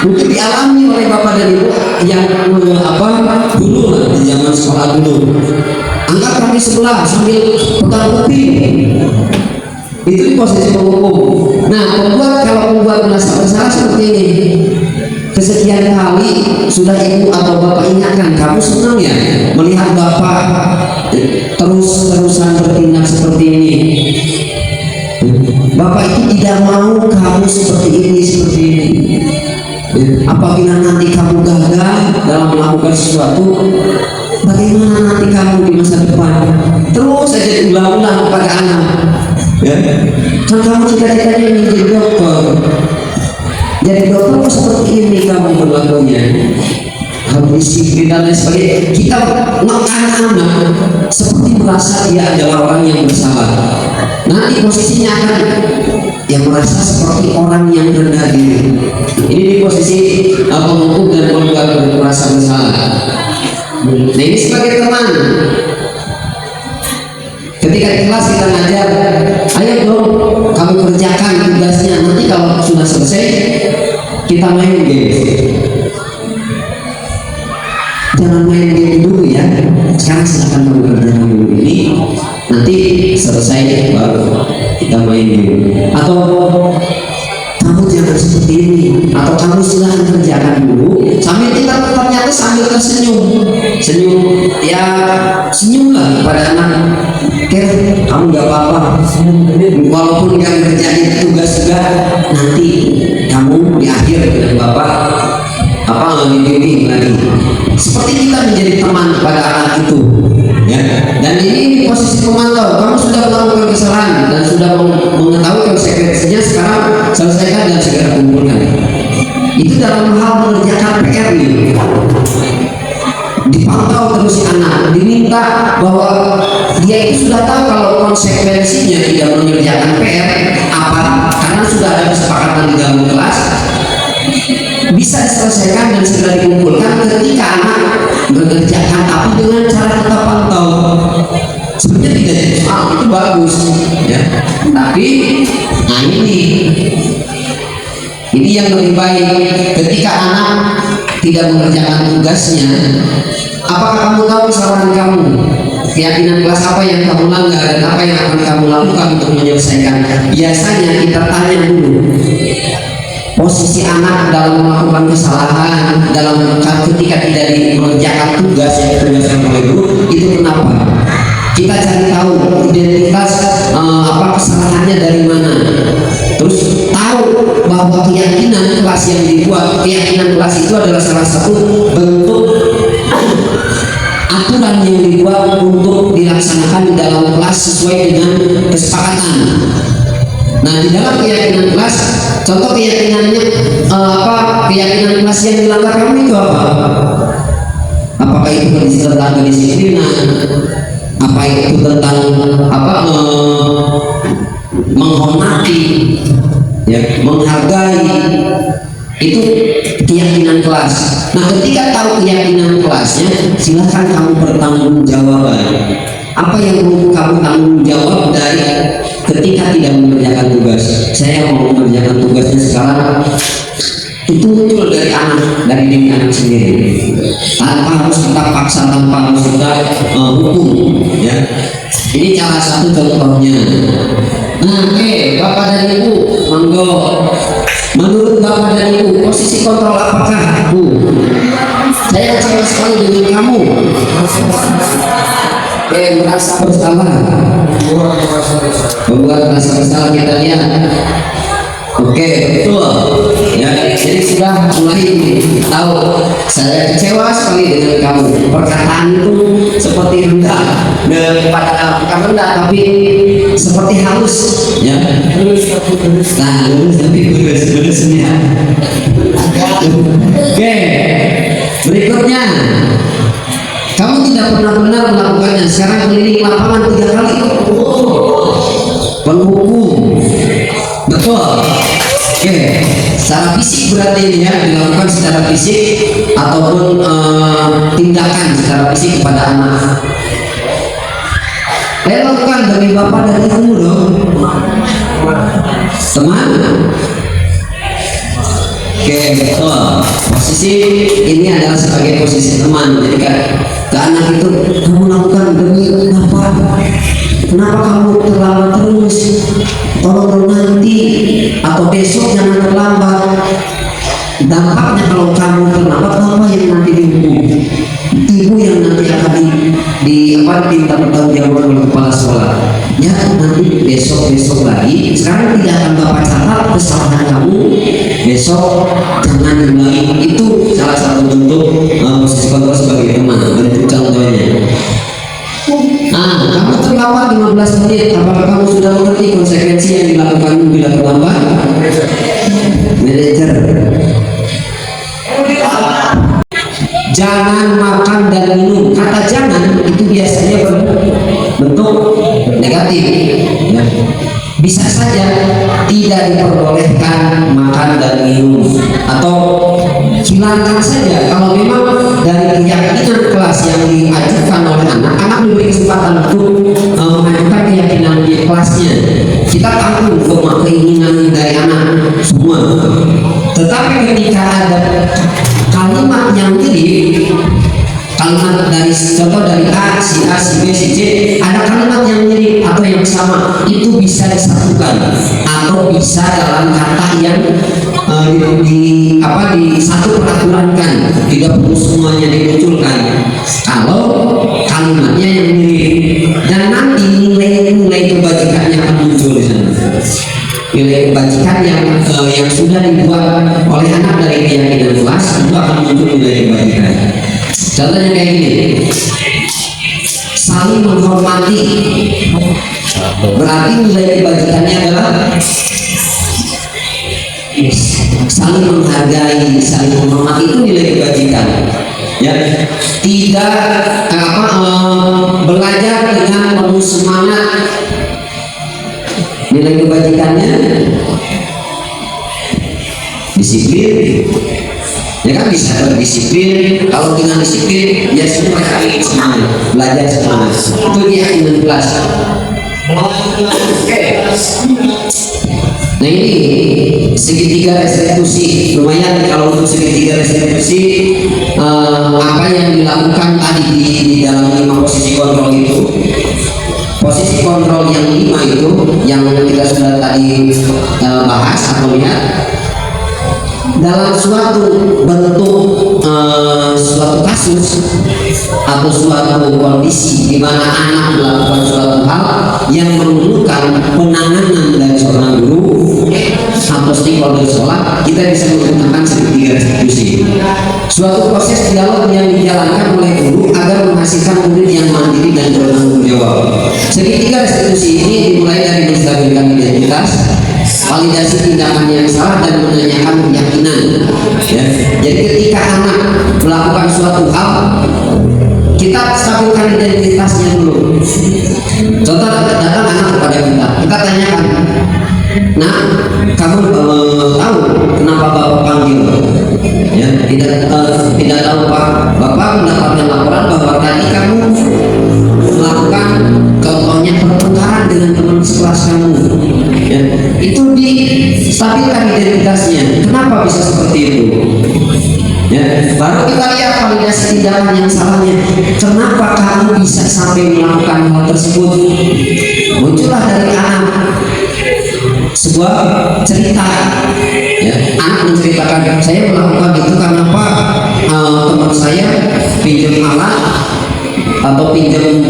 untuk dialami oleh bapak dan ibu yang dulu lah di zaman sekolah dulu. Angkat kaki sebelah sambil pegang kuping. Itu di posisi penghukum. Nah, kalau membuat merasa bersalah seperti ini, kesekian kali sudah ibu atau bapak ingatkan, kamu senang ya melihat bapak terus-terusan bertindak seperti ini. Bapak itu tidak mau kamu seperti ini. Apabila nanti kamu gagal dalam melakukan sesuatu, bagaimana nanti kamu di masa depan? Terus saja diulang-ulang kepada anak. Ya, kan kamu cita-citanya ingin jadi dokter. Jadi dokter kok seperti ini kamu berlakunya? Harus disiplin dan lain sebagainya. Kita anak-anak seperti merasa dia adalah orang yang bersalah. Nanti posisinya akan yang merasa seperti orang yang rendah diri. Ini di posisi penghukum dan penggugat merasa bersalah. Nah, ini sebagai teman. Ketika di kelas kita ngajar, ayo dong kamu kerjakan tugasnya. Nanti kalau sudah selesai kita main game. Jangan main game dulu ya. Sekarang silakan kamu kerjakan dulu ini. Nanti selesai baru kita main game. Atau kamu jangan seperti ini. Atau kamu silakan kerjakan dulu. Sambil kita ternyata sambil tersenyum. Ya senyumlah pada anak. Kamu gak apa-apa. Walaupun gak ngerjain tugas juga, nanti kamu di akhir dengan bapak membimbing lagi. Seperti kita menjadi teman pada anak itu, ya. Dan ini di posisi pemantau. Kamu sudah melakukan kesalahan dan sudah mengetahui konsekuensinya. Sekarang selesaikan dan segera kumpulkan. Itu dalam hal mengerjakan PR nih. Dipantau terus si anak, diminta bahwa dia itu sudah tahu kalau konsekuensinya tidak mengerjakan PR apa, karena sudah ada kesepakatan di dalam kelas, bisa diselesaikan dan segera dikumpulkan ketika anak mengerjakan, tapi dengan cara kita pantau. Sebenarnya tidak itu bagus, ya. Tapi nah ini yang lebih baik ketika anak tidak mengerjakan tugasnya. Apakah kamu tahu kesalahan kamu? Keyakinan kelas apa yang kamu langgar dan apa yang akan kamu lakukan untuk menyelesaikan? Biasanya kita tanya dulu posisi anak dalam melakukan kesalahan, dalam ketika tidak mengerjakan tugas yang ditugaskan oleh guru, itu kenapa? Kita cari tahu identitas kesalahannya dari mana. Terus tahu bahwa keyakinan kelas yang dibuat, keyakinan kelas itu adalah salah satu bentuk aturan yang dibuat untuk dilaksanakan di dalam kelas sesuai dengan kesepakatan. Nah, di dalam keyakinan kelas, contoh keyakinannya keyakinan kelas yang dilanggar kamu itu apa? Apakah itu tentang kedisiplinan? Apa itu tentang menghormati, ya, menghargai? Itu keyakinan kelas. Nah, ketika tahu keyakinan kelasnya, silahkan kamu bertanggung jawab. Apa yang perlu kamu tanggung jawab dari ketika tidak mengerjakan tugas? Saya mau mengerjakan tugasnya sekarang. Itu muncul dari anak, dari diri anak sendiri, tanpa harus kita paksa, tanpa harus kita hukum, ya. Ini salah satu contohnya. Nah, Bapak dan Ibu, monggo. Menurut Bapak dan Ibu, posisi kontrol apakah? Saya kecewa sekali dengan kamu. Merasa bersalah. Membuat merasa bersalah, kita lihat. Oke, betul. Ya, jadi sudah mulai tahu. Saya kecewa sekali dengan kamu. Perkataan itu seperti rendah, bukan rendah tapi seperti halus, ya. Nah, tapi beres-beresnya. Oke, berikutnya. Kamu tidak pernah benar melakukannya. Sekarang keliling lapangan 3 kali. Penghukum. Betul. Oke, secara fisik berarti ini ya, dilakukan secara fisik ataupun tindakan secara fisik kepada anak. Lakukan demi Bapak dan Ibu dong, teman. Oke, posisi ini adalah sebagai posisi teman. Jadi kan ke anak itu, kamu lakukan demi apa? Kenapa kamu terlambat terus? Tolong dong nanti atau besok jangan terlambat. Dampaknya kalau kamu terlambat, apa yang nanti dihukum? Ibu yang nanti akan diminta pertanggungjawaban oleh kepala sekolah. Ya nanti besok lagi. Sekarang tidak akan bapak catat kesalahan kamu. Besok jangan diulangi. Itu salah satu bentuk posisi kontrol sebagai teman. Bentuk contohnya. Kamu terlambat 15 menit. Apakah kamu sudah mengerti konsekuensi yang dilakukan bila terlambat? Manajer. Jangan makan dan minum. Kata jangan itu biasanya berbentuk negatif. Ya. Bisa saja tidak diperbolehkan makan dan minum, atau hilangkan saja kalau memang dari keyakinan kelas yang diajukan oleh anak diberi kesempatan untuk mengajukan keyakinan di kelasnya. Kita tanggung keinginan dari anak semua. Tetapi ketika ada kalimat yang mirip, kalimat dari contoh dari A, si B, si C, ada kalimat yang mirip atau yang sama, itu bisa disatukan atau bisa dalam kata yang satu peraturankan, tidak perlu semuanya dimunculkan kalau kalimatnya yang mirip, dan nanti nilai kebajikannya akan muncul di sana. Nilai kebajikan yang sudah dibuat oleh anak dari keyakinan kelas itu akan muncul nilai kebajikan. Contohnya kayak gini, saling menghormati, berarti nilai kebajikannya adalah saling menghargai, saling menghormati, itu nilai kebajikan. Ya, tidak belajar dengan penuh semangat. Nilai kebajikannya disiplin. Ya kan, bisa berdisiplin. Kalau dengan disiplin ya semua kali semangat, belajar semangat. Itu keyakinan kelas. Oke. Nah ini segitiga restitusi, lumayan kalau untuk segitiga restitusi. Apa yang dilakukan tadi di dalam 5 posisi kontrol itu. Posisi kontrol yang 5 itu yang kita sudah tadi bahas atau lihat, dalam suatu bentuk suatu kasus atau suatu kondisi di mana anak melakukan suatu hal yang memerlukan penanganan dari seorang guru atau stakeholder sekolah, kita bisa menggunakan segitiga restitusi. Suatu proses dialog yang dijalankan oleh guru agar menghasilkan murid yang mandiri dan bertanggung jawab. Segitiga restitusi ini dimulai dari menstabilkan identitas, validasi tindakan yang salah, dan menanyakan keyakinan. Ya. Jadi ketika anak melakukan suatu hal, kita stabilkan identitasnya dulu. Contoh, datang anak kepada kita tanyakan, nah kamu tahu kenapa bapak panggil? Ya, tidak tahu pak. Bapak mendapatkan laporan bahwa tadi kamu melakukan contohnya pertengkaran dengan teman sekelas kamu. Ya, itu distabilkan identitasnya. Kenapa bisa seperti itu? Ya, baru kita lihat validasi tindakan yang salahnya. Kenapa kamu bisa sampai melakukan hal tersebut? Muncullah dari anak sebuah cerita. Ya, anak menceritakan, saya melakukan itu karena pak, teman saya pinjam alat atau pinjam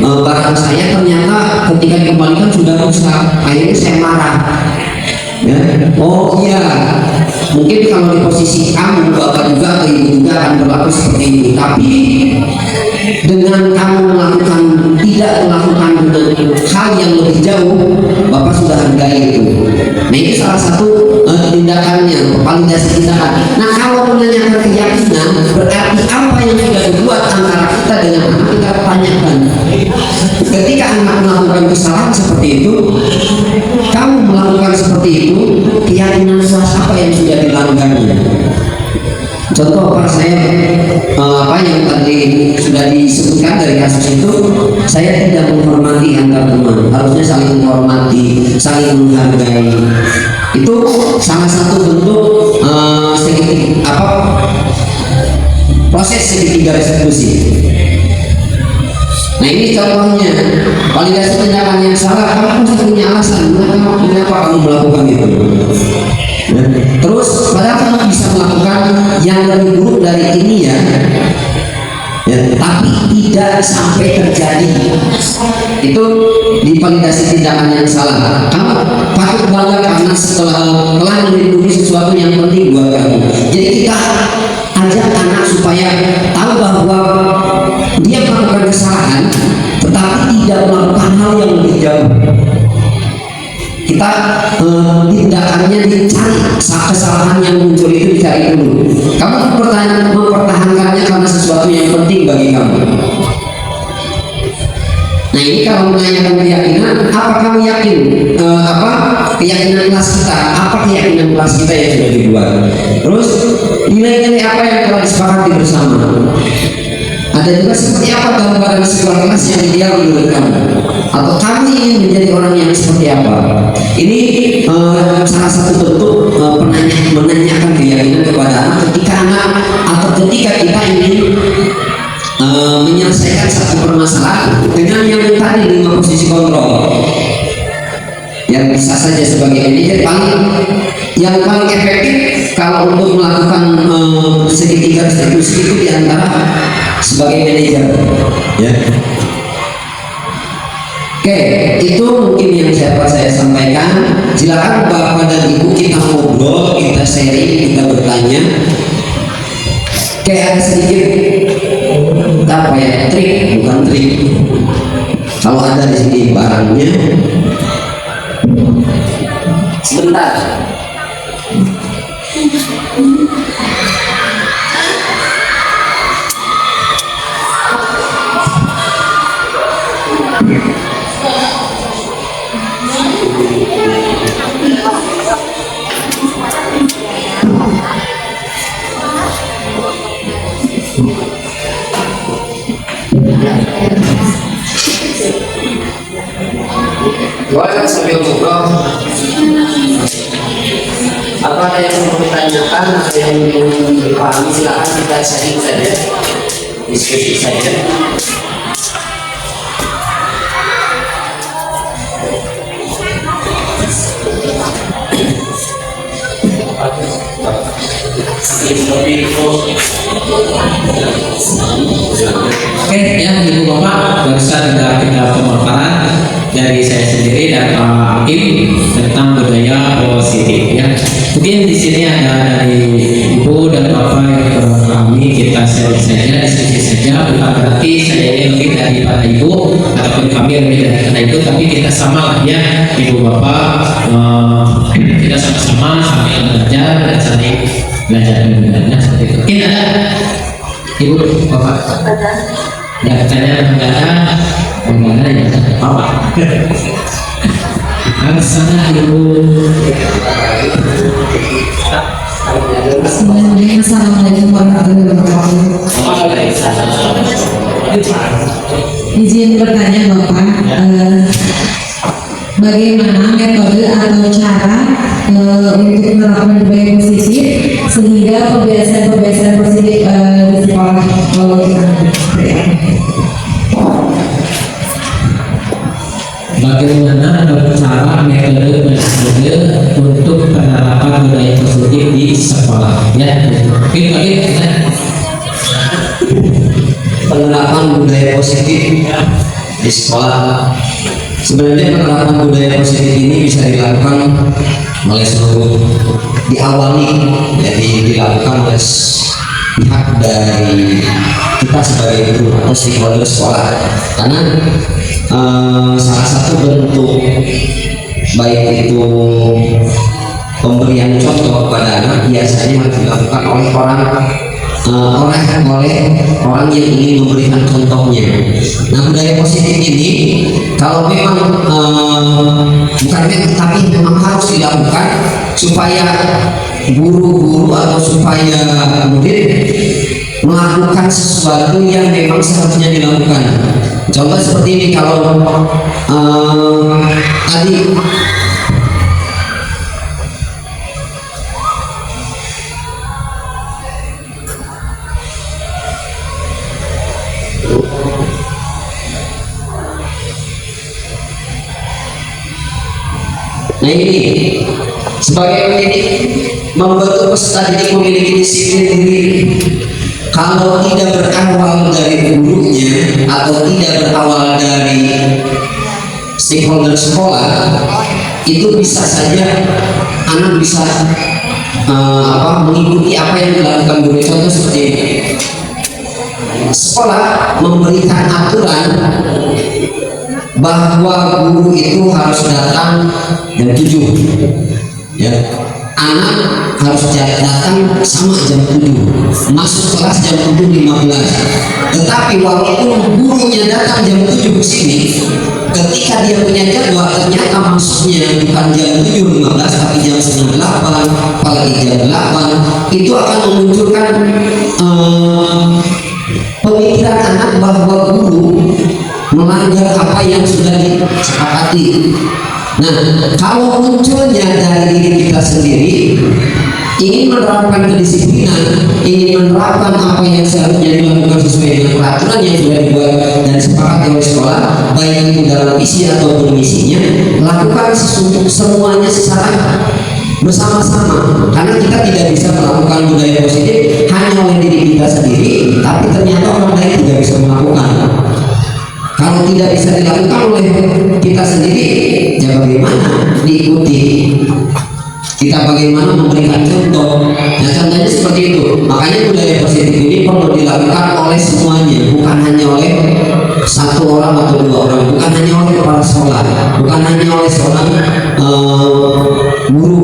barang saya, ternyata ketika dikembalikan sudah rusak, akhirnya saya marah. Ya. Oh iya, mungkin kalau di posisi kamu, bapak juga atau ibu juga akan berlaku seperti itu. Tapi dengan kamu tidak melakukan dengan hal yang lebih jauh, bapak sudah hargai itu. Nah itu salah satu tindakannya, validasi tindakan. Nah kalau menanyakan keyakinan, berarti apa yang sudah dibuat antara kita dengan anak, kita tanyakan. Ketika anak melakukan kesalahan seperti itu, kamu melakukan seperti itu, keyakinan kelas apa yang sudah dilanggarnya? Contoh pak, saya apa yang tadi sudah disebutkan dari kasus itu, saya tidak menghormati antar teman. Harusnya saling menghormati, saling menghargai. Itu salah satu bentuk proses segitiga restitusi. Nah ini contohnya, validasi tindakan yang salah, kamu pasti punya alasan kenapa kamu melakukan itu. Terus padahal kamu bisa melakukan yang lebih buruk dari ini ya, tapi tidak sampai terjadi. Itu di validasi tindakan yang salah. Kamu patut bangga karena telah melindungi sesuatu yang penting buat kamu. Jadi kita ajak anak supaya tahu bahwa dia melakukan kesalahan, tetapi tidak melakukan hal yang lebih jauh. Kita tindakannya dicari, kesalahan yang muncul itu dicari dulu. Kamu mempertahankannya karena sesuatu yang penting bagi kamu. Nah ini kalau menanyakan keyakinan, apa kamu yakin? Keyakinan kelas kita? Apa keyakinan kelas kita yang sudah dibuat? Terus nilai-nilai apa yang telah disepakati bersama? Ada juga seperti apa gambaran sebuah kelas yang ideal menurut kamu? Atau kamu ingin menjadi orang yang seperti apa? Ini salah satu bentuk menanyakan keyakinan kepada anak ketika kita ingin menyelesaikan satu permasalahan dengan yang tadi 5 posisi kontrol yang bisa saja sebagai manajer yang paling efektif kalau untuk melakukan segitiga restitusi itu diantara sebagai manajer ya. Oke, itu mungkin yang dapat saya sampaikan. Silakan Bapak dan Ibu kita ngobrol, kita sharing, kita bertanya. Oke, ada sedikit apa ya, trik, bukan trik. Kalau ada di sini barangnya, sebentar. Boleh sambil ngobrol. Apa ada yang mau ditanyakan, ada yang ingin dipahami, silakan kita sharing saja, diskusi saja. Oke ya Ibu Bapak, barusan kita pemaparan dari saya sendiri dan Pak Hakim tentang budaya positif ya. Mungkin di sini ada dari Ibu dan Bapak yang kami kita sharing saja, diskusi saja, bukan berarti saya ini lebih daripada Ibu ataupun kami lebih daripada Ibu, tapi kita sama lah ya Ibu Bapak, kita sama-sama sambil belajar dan saling belajar mendengarnya seperti itu. Mungkin ada Ibu Bapak yang bertanya mengenai yang apa? Sana Ibu. Assalamualaikum warahmatullahi wabarakatuh. Izin bertanya Bapak, bagaimana metode atau cara untuk menerapkan budaya positif sehingga kebiasaan-kebiasaan positif di sekolah bagaimana cara metode untuk penerapan budaya positif di sekolah ya. Penerapan budaya positif di sekolah. Sebenarnya penerapan budaya positif ini bisa dilakukan oleh seluruh, diawali jadi dilakukan oleh pihak dari kita sebagai guru atau stakeholder sekolah, karena salah satu bentuk baik itu pemberian contoh kepada anak biasanya harus dilakukan oleh orang yang ingin memberikan contohnya. Nah, budaya positif ini kalau memang tapi memang harus dilakukan supaya guru-guru atau supaya murid melakukan sesuatu yang memang seharusnya dilakukan. Contoh seperti ini, kalau tadi Nah ini sebagai pendidik, membentuk peserta didik memiliki disiplin diri. Kalau tidak berawal dari gurunya atau tidak berawal dari stakeholder sekolah, itu bisa saja anak bisa mengikuti apa yang dilakukan guru. Contoh seperti ini, sekolah memberikan aturan bahwa guru itu harus datang jam 7, ya. Anak harus datang sama jam 7, masuk kelas jam 7.15. Tetapi walaupun gurunya datang jam 7 ke sini, ketika dia punya jadwal ternyata masuknya bukan jam 7.15 tapi jam 9.08, apalagi jam 8, itu akan memunculkan pemikiran anak bahwa guru melanggar apa yang sudah disepakati. Nah, kalau munculnya dari diri kita sendiri, ingin menerapkan kedisiplinan, ingin menerapkan apa yang seharusnya dilakukan sesuai dengan peraturan yang sudah dibuat dan disepakati oleh sekolah, baik itu dalam visi ataupun misinya, lakukan semuanya secara bersama-sama. Karena kita tidak bisa melakukan budaya positif hanya oleh diri kita sendiri, tapi ternyata orang lain tidak bisa melakukan. Kalau tidak bisa dilakukan oleh kita sendiri, ya bagaimana diikuti? Kita bagaimana memberikan contoh? Nah, contohnya seperti itu. Makanya budaya positif ini perlu dilakukan oleh semuanya, bukan hanya oleh satu orang atau dua orang, bukan hanya oleh kepala sekolah, bukan hanya oleh seorang guru,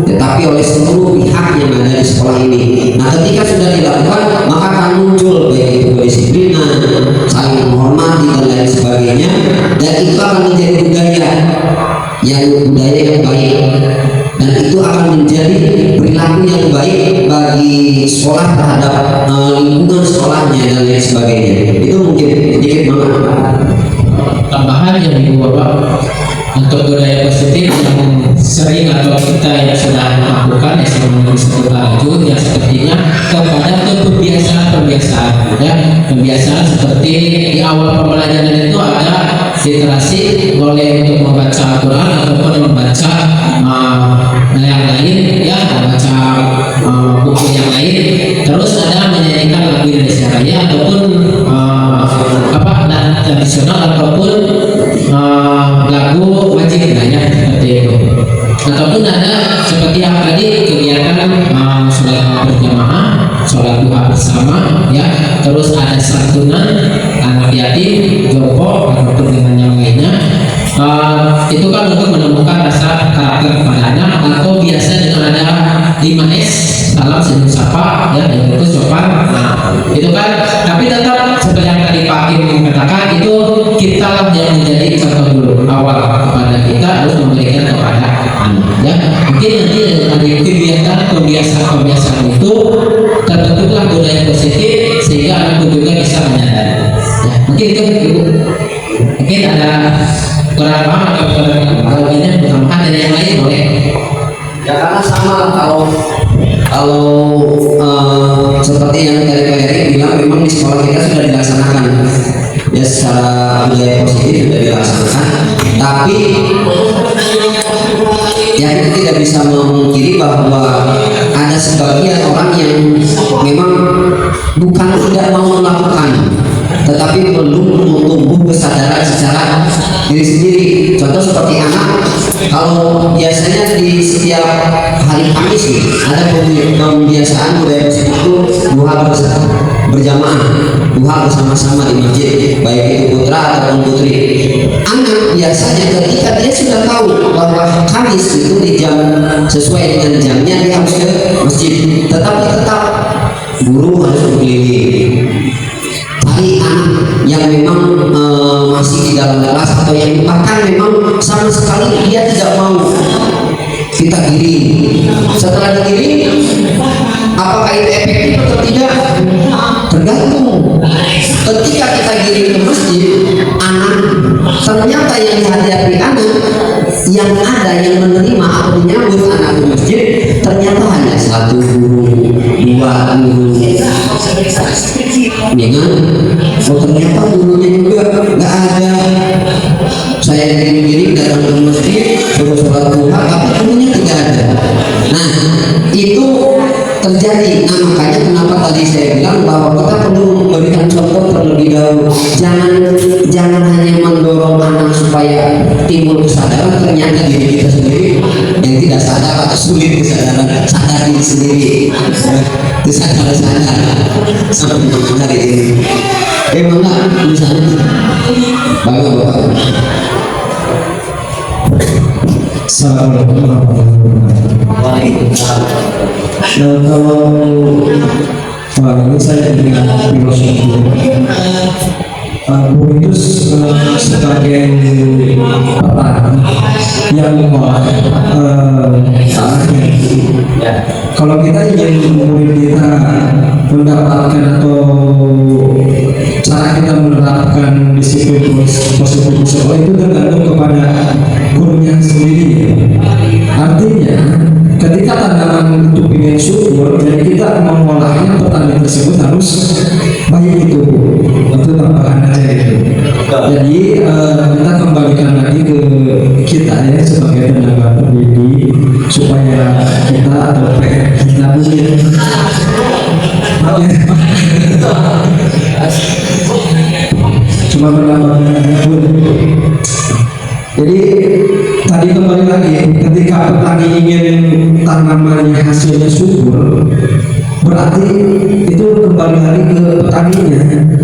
tetapi oleh seluruh pihak yang ada di sekolah ini. Nah, ketika sudah dilakukan, maka akan muncul baik itu kedisiplinan, saling menghormati dan lain sebagainya, dan itu akan menjadi budaya yang baik, dan itu akan menjadi perilaku yang baik bagi sekolah terhadap lingkungan sekolahnya dan lain sebagainya. Itu mungkin sedikit banget tambahan yang Ibu Bapak untuk budaya positif yang sering atau kita yang sudah melakukan, yang sudah menulis berlanjut, yang sepertinya kepada kebiasaan-kebiasaan, ya, kebiasaan seperti di awal pembelajaran itu ada literasi, boleh untuk membaca Al-Quran ataupun membaca yang lain, ya, membaca buku yang lain. Terus ada menyanyikan lagu Indonesia Raya ataupun tradisional ataupun lagu wajib ya, seperti itu. Ataupun ada seperti yang tadi kegiatan sholat berjamaah, sholat duha bersama, ya. Terus ada santunan anak yatim, jompo ataupun dengan yang lainnya. Itu kan untuk menemukan rasa karakter kepada anak, atau biasa dengan ada 5S, salam senyum sapa, ya, itu sopan. Nah, itu kan, tapi tetap seperti yang tadi Pak Kim mengatakan, itu kita yang menjadi contoh dulu awal kepada kita, harus memberikan kepada anak, ya. Mungkin nanti dari kebiasaan itu terbentuklah budaya positif sehingga anak juga bisa menyadari, ya. Mungkin itu Ibu. Mungkin ada kurang paham atau kalau ini bertambahan dari yang lain boleh. ya, karena sama kalau seperti yang tadi Pak Heri bilang, memang di sekolah kita sudah dilaksanakan ya, secara budaya positif sudah dilaksanakan, tapi ya kita tidak bisa memungkiri bahwa ada sebagian orang yang memang bukan tidak mau melakukan, tetapi belum tumbuh kesadaran secara diri sendiri. Contoh seperti anak, kalau biasanya di setiap hari Kamis ada pembiasaan budaya positif itu duha berjamaah, duha bersama-sama di masjid, baik itu putra ataupun putri. Anak biasanya ketika dia sudah tahu bahwa Kamis itu di jam sesuai dengan jamnya dia harus ke masjid, tetapi tetap guru harus berkeliling. Tapi anak yang memang masih di dalam kelas atau yang bahkan memang sama sekali dia tidak mau, kita giring. Setelah digiring, apakah itu efektif atau tidak? Tergantung. Ketika kita giring ke masjid, anak ternyata yang dihadapi anak yang ada yang menerima atau menyambut anak ke masjid ternyata hanya satu guru, dua guru. Oh, ternyata gurunya juga nggak ada. Saya saya giring datang ke masjid suruh sholat duha tapi ilmunya tidak ada. Nah itu terjadi. Nah makanya kenapa tadi saya bilang bahwa kita perlu memberikan contoh terlebih dahulu. Jangan hanya mendorong anak supaya timbul kesadaran, ternyata diri kita sendiri yang tidak sadar atau sulit kesadaran, sadar diri sendiri itu sadar sampai hari ini. Mana misalnya bagaimana Bapak? Assalamualaikum warahmatullahi wabarakatuh. Kalau ini saya dengan filosofi Buritus sebagai petani yang mengolah tanahnya. Kalau kita ingin murid kita mendapatkan atau cara kita menerapkan disiplin positif sekolah itu tergantung kepada gurunya sendiri. Artinya ketika tanaman itu ingin subur, jadi kita mengolahnya petani tersebut harus baik itu untuk tambahan aja itu. Jadi kita kembalikan lagi ke kita ya sebagai tenaga pendidik supaya kita atau kita mungkin cuma pendapat pun. Jadi tadi kembali lagi ketika petani ingin tanamannya hasilnya subur, berarti itu kembali lagi ke petaninya.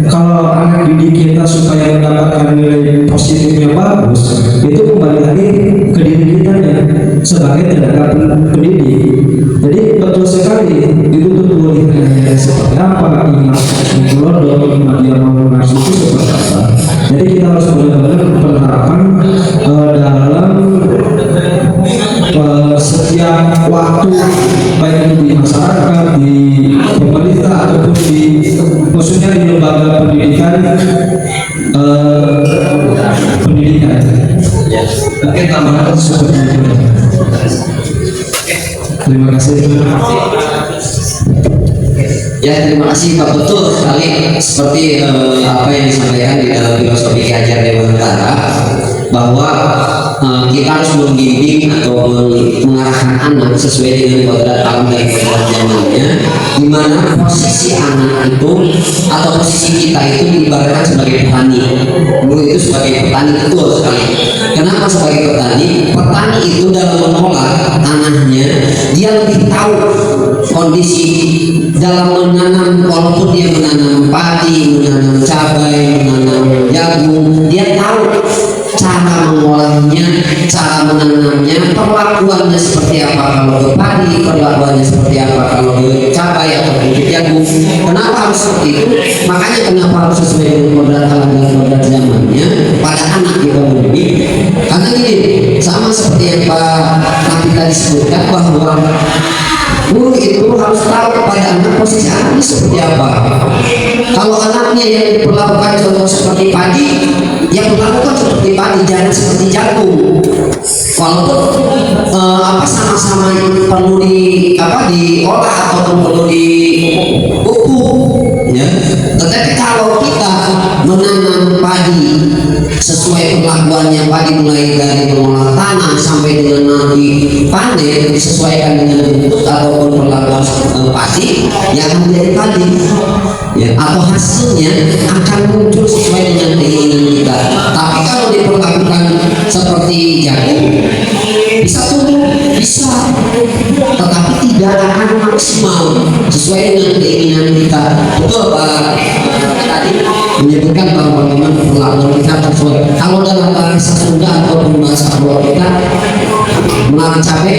Kalau anak didik kita supaya mendapatkan nilai positifnya bagus, itu kembali lagi ke diri kita ya sebagai tenaga pendidik. Jadi betul sekali itu tutorialnya seperti apa, imam Nikolodon, imam dia mau ngasih itu seperti apa. Jadi kita harus benar-benar penerapan dalam setiap waktu, baik itu di masyarakat, di pemerintah ataupun di khususnya di lembaga pendidikan pendidikan. Oke, tambahan seperti itu. Terima kasih. Ya terima kasih Pak, betul sekali seperti apa yang disampaikan di dalam filosofi Ki Hajar Dewantara bahwa kita harus membimbing atau mengarahkan anak sesuai dengan kodrat alam dan kodrat zamannya, di mana posisi anak itu atau posisi kita itu diibaratkan sebagai petani. Guru itu sebagai petani, betul sekali. Kenapa sebagai petani? Petani itu dalam mengolah tanahnya dia lebih tahu kondisi dalam menanam, walaupun dia menanam padi, menanam cabai, menanam jagung, dia tahu cara mengolahnya, cara menanamnya, perlakuannya seperti apa kalau ke padi, perlakuannya seperti apa kalau ke cabai atau ke jagung. Kenapa harus seperti itu? Makanya kenapa harus sesuai dengan kodrat alam dan kodrat zamannya pada anak kita mendidik. Karena ini sama seperti yang Pak Nabi tadi sebutkan bahwa guru itu harus tahu kepada anak posisi anaknya seperti apa. Kalau anaknya yang diperlakukan contoh seperti padi, yang diperlakukan seperti padi, jangan seperti jagung. Walaupun sama-sama perlu diolah ataupun perlu dipupuk, ya. Tetapi kalau kita menanam padi sesuai perlakuannya, padi mulai dari mengolah tanah sampai dengan nanti panen disesuaikan dengan bentuk ataupun perlakuan padi yang akan menjadi padi, ya, atau hasilnya akan muncul sesuai dengan keinginan kita. Tapi kalau diperlakukan seperti jagung, bisa tumbuh, bisa, tetapi tidak akan maksimal sesuai dengan keinginan kita. Betul Pak tadi menyebutkan bahwa bagaimana perlakuan kita sesuai. Kalau dalam bahasa Sunda ataupun bahasa Jawa kita, melar cabai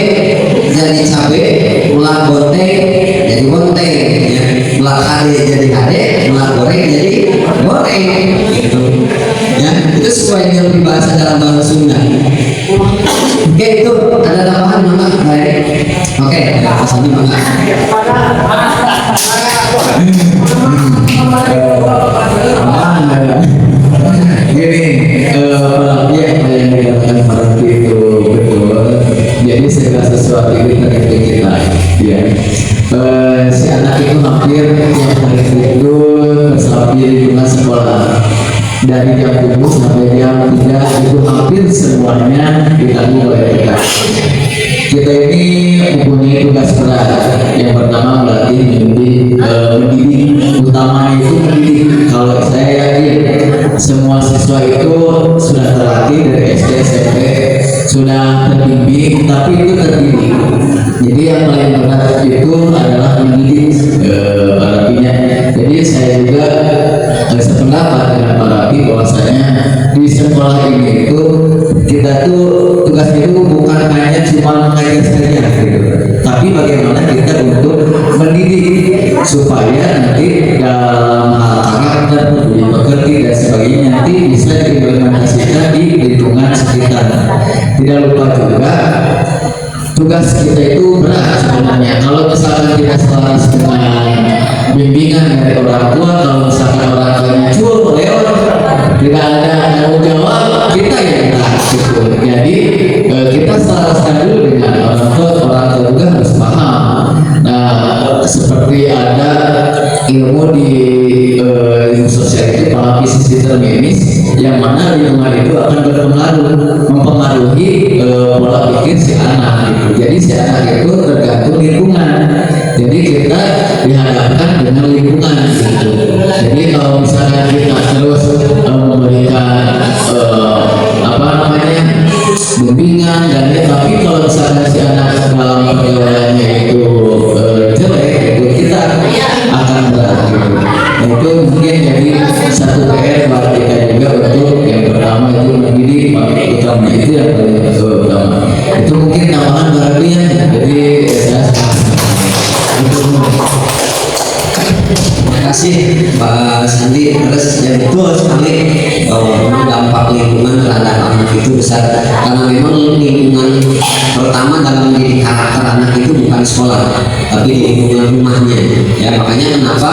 jadi cabai, melar bonteng jadi bonteng, ya. Melar kade jadi kade, melar goreng jadi goreng, gitu. Ya, itu sesuai dengan peribahasa dalam bahasa Sunda. Oke, itu ada tambahan maka baik. Oke, pesannya maka. Gini, ya yang dikatakan Pak itu betul. Jadi segala sesuatu itu tergantung kita. Ya, si anak itu hampir tiap hari itu bersama di lingkungan sekolah. Dari jam 7 sampai jam 3 itu hampir semuanya ditanggung oleh kita. Kita ini mempunyai tugas berat yang pertama melatih mendidik, utamanya itu mendidik. Kalau saya yakin semua siswa itu sudah terlatih dari SD SMP, sudah terbimbing, tapi itu terdidik. Jadi yang paling berat itu adalah mendidik para pihak. Jadi saya juga sependapat dengan para pihak bahwasanya di sekolah ini itu kita tuh tugas itu bukan hanya cuma mengajar saja gitu, tapi bagaimana kita untuk mendidik supaya nanti dalam hal karakter, budi pekerti dan sebagainya nanti bisa diimplementasikan di lingkungan sekitar. Tidak lupa juga tugas kita itu berat sebenarnya. Kalau misalkan kita selaras dengan bimbingan dari orang tua, kalau misalkan orang tuanya cur lewat, tidak ada tanggung jawab, kita yang berat gitu. Jadi kita selaraskan dulu dengan orang tua juga harus paham. Nah, seperti ada ilmu di ilmu sosial itu para bisnis determinis, yang mana lingkungan itu akan mempengaruhi pola pikir si anak gitu. Jadi si anak itu tergantung lingkungan. Jadi kita dihadapkan dengan lingkungan gitu. Jadi kalau misalnya kita terus memberikan bimbingan dan tapi kalau misalnya si anak dalam perjalanannya itu jelek, itu kita akan berat gitu. Nah, itu mungkin jadi satu PR buat kita juga untuk yang pertama itu mendidik, utama itu yang paling utama. Itu mungkin tambahan barangnya. Jadi saya Terima kasih Pak Sandi. Terus ya betul sekali bahwa dampak lingkungan terhadap anak itu besar, karena memang lingkungan pertama dalam mendidik karakter anak itu bukan sekolah, tapi di lingkungan rumahnya. Ya makanya kenapa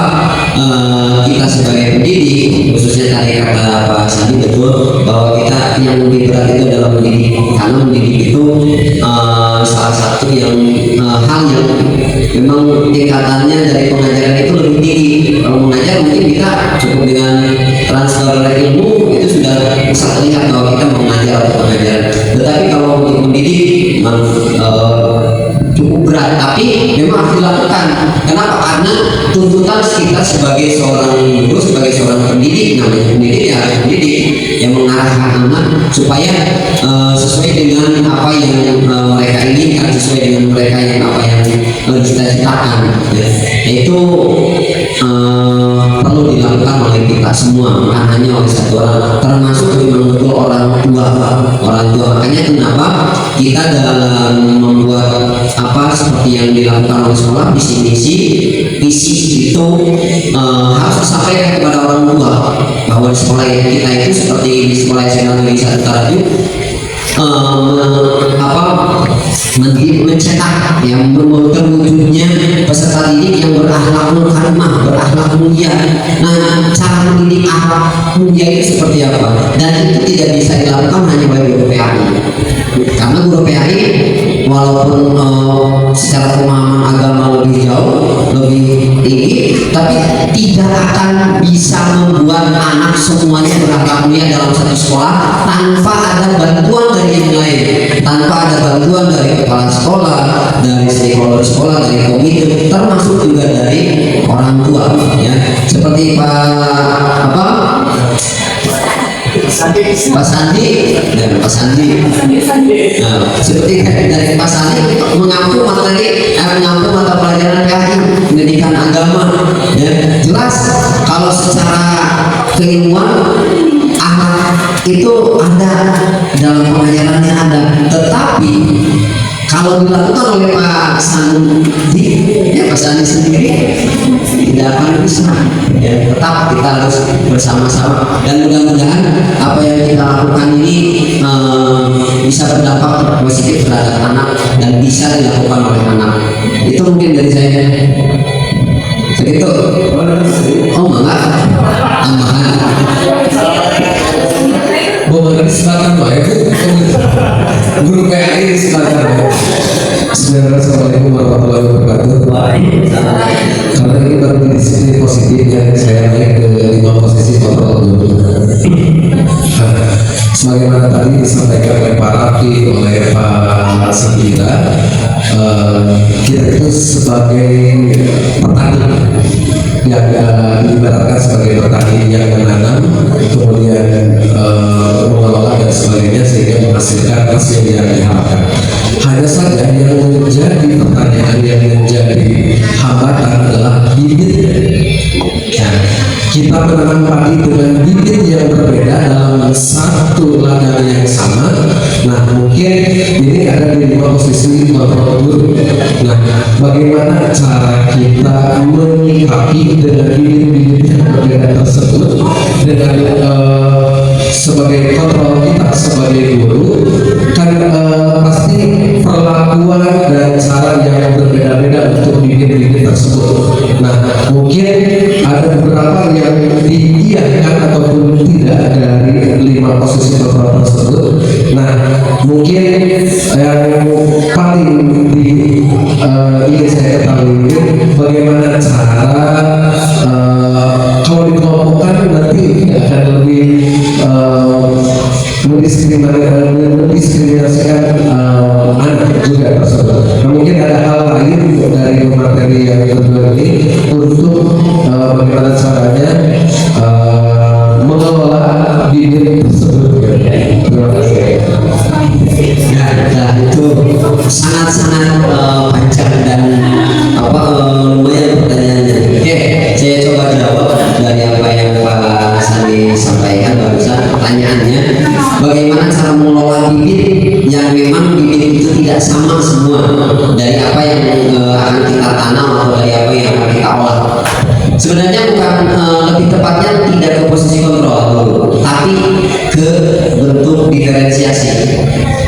kita sebagai pendidik, khususnya tadi kata Pak Sandi betul bahwa kita yang lebih berat itu adalah mendidik, karena mendidik itu salah satu yang hal yang memang tingkatannya dari pengajaran itu lebih tinggi. Kalau mengajar mungkin kita cukup dengan transfer ilmu itu sudah bisa terlihat bahwa kita mau mengajar atau mengajar. Tetapi kalau untuk mendidik memang cukup berat, tapi memang harus dilakukan. Kenapa? Karena tuntutan kita sebagai seorang guru, sebagai seorang pendidik, namanya pendidik ya harus pendidik yang mengarahkan anak supaya sesuai dengan apa yang mereka inginkan, sesuai dengan mereka yang apa yang kita ciptakan. Itu perlu dilakukan oleh kita semua, bukan hanya oleh satu orang, termasuk memang betul orang tua. Makanya kenapa kita dalam membuat apa seperti yang dilakukan oleh sekolah, visi itu harus disampaikan kepada orang tua bahwa di sekolah kita itu seperti di sekolah SMA Negeri 1 Taraju mencetak yang terwujudnya peserta didik yang berakhlakul karimah, berakhlak mulia. Nah, cara mendidik akhlak mulia itu seperti apa? Dan itu tidak bisa dilakukan hanya oleh guru PAI, karena guru PAI walaupun secara pemahaman agama lebih jauh, lebih tinggi, tapi tidak akan bisa membuat anak semuanya berakhlak mulia dalam satu sekolah tanpa ada bantuan dari yang lain, tanpa ada bantuan dari kepala sekolah, dari stakeholder sekolah, dari komite, termasuk juga dari orang tua. Ya, seperti Pak Sandi dan Pak Sandi. Nah, seperti dari Pak Sandi mengampu mata pelajaran PAI, pendidikan agama. Ya, jelas kalau secara keilmuan akhlak itu ada dalam pengajarannya ada, tetapi kalau dilakukan oleh Pak Sandi sendiri tidak akan bisa. Ya, tetap kita harus bersama-sama dan mudah-mudahan apa yang kita lakukan ini bisa berdampak positif terhadap anak dan bisa dilakukan oleh anak. Itu mungkin dari saya. Begitu. Oh enggak, tambahan. Boleh silakan Pak, itu guru PAI silakan. Assalamualaikum warahmatullahi wabarakatuh. Karena ini baru di sisi positif yang saya naik ke 5 posisi kontrol dulu. Sebagaimana tadi disampaikan oleh Pak Rafi, oleh Pak Sabila, kita itu sebagai petani yang diibaratkan sebagai petani yang menanam, kemudian mengelola dan sebagainya sehingga menghasilkan hasil yang diharapkan. Hanya saja yang menjadi pertanyaan, yang menjadi hambatan adalah bibit. Ya, kita menanam padi dengan bibit yang berbeda dalam satu ladang yang sama. Nah, mungkin ini ada di 5 posisi kontrol guru. Nah, bagaimana cara kita menyikapi dengan bibit-bibit yang berbeda tersebut dengan sebagai kontrol kita sebagai guru kan pasti perlakuan dan cara yang berbeda-beda untuk bibit-bibit tersebut. Nah, mungkin ada beberapa yang diiyakan ataupun tidak dari 5 posisi kontrol tersebut. Nah, mungkin yang paling ingin saya ketahui bagaimana cara kalau dikelompokkan nanti akan lebih mendiskriminasikan anak juga tersebut. Nah, mungkin ada hal lain dari materi yang kedua ini untuk bagaimana caranya mengelola bibit tersebut. Terima kasih. Nah, itu sangat-sangat panjang dan lumayan pertanyaannya. Oke, saya coba jawab dari apa yang Pak Sandi sampaikan barusan. Pertanyaannya, bagaimana cara mengelola bibit yang memang bibit itu tidak sama semua dari apa yang akan kita tanam atau dari apa yang akan kita olah. Sebenarnya bukan lebih tepatnya tidak ke posisi kontrol, tapi ke bentuk diferensiasi.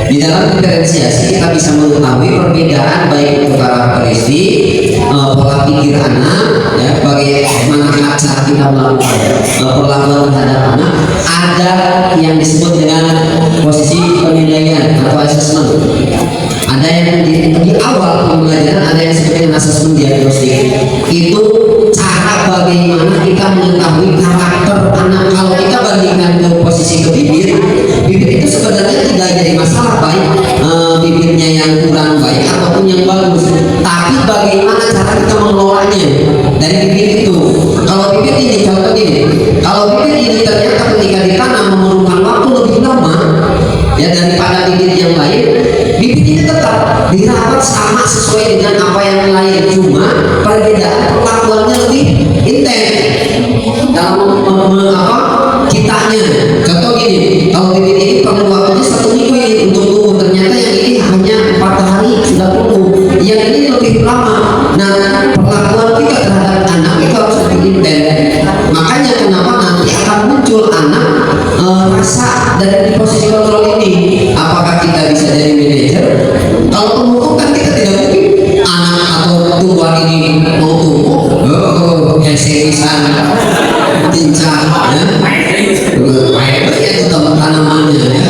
Di dalam diferensiasi kita bisa mengetahui perbedaan baik itu karakteristik, pola pikir anak, ya, bagaimana cara kita melakukan perlakuan terhadap anak. Ada yang disebut dengan posisi penilaian atau assessment. Ada yang di awal pembelajaran ada yang disebut dengan assessment diagnostik. Itu cara bagaimana kita mengetahui karakter anak. Kalau kita bandingkan ke posisi ke bibit itu sebenarnya tidak jadi masalah baik bibitnya yang kurang baik ataupun yang bagus, tapi bagaimana cara kita mengelolanya dari bibit itu. Kalau bibit ini contoh gini, kalau bibit ini ternyata ketika ditanam memerlukan waktu lebih lama ya daripada bibit yang lain, bibit ini tetap dirawat sama sesuai dengan apa yang lain, cuma perbedaan perlakuannya lebih intens dalam kitanya. Contoh gini, kalau bibit ini perlu waktunya 1 minggu ini untuk tumbuh, ternyata yang ini hanya 4 hari sudah tumbuh, yang ini lebih lama. Nah, perlakuan kita terhadap anak itu harus lebih intens. Makanya kenapa nanti akan muncul anak rasa dari posisi kontrol ini. Apakah kita bisa jadi manajer? Kalau tumbuh kan kita tidak mungkin anak atau tumbuhan ini mau tumbuh keseriusan tincang ya itu tanamannya ya.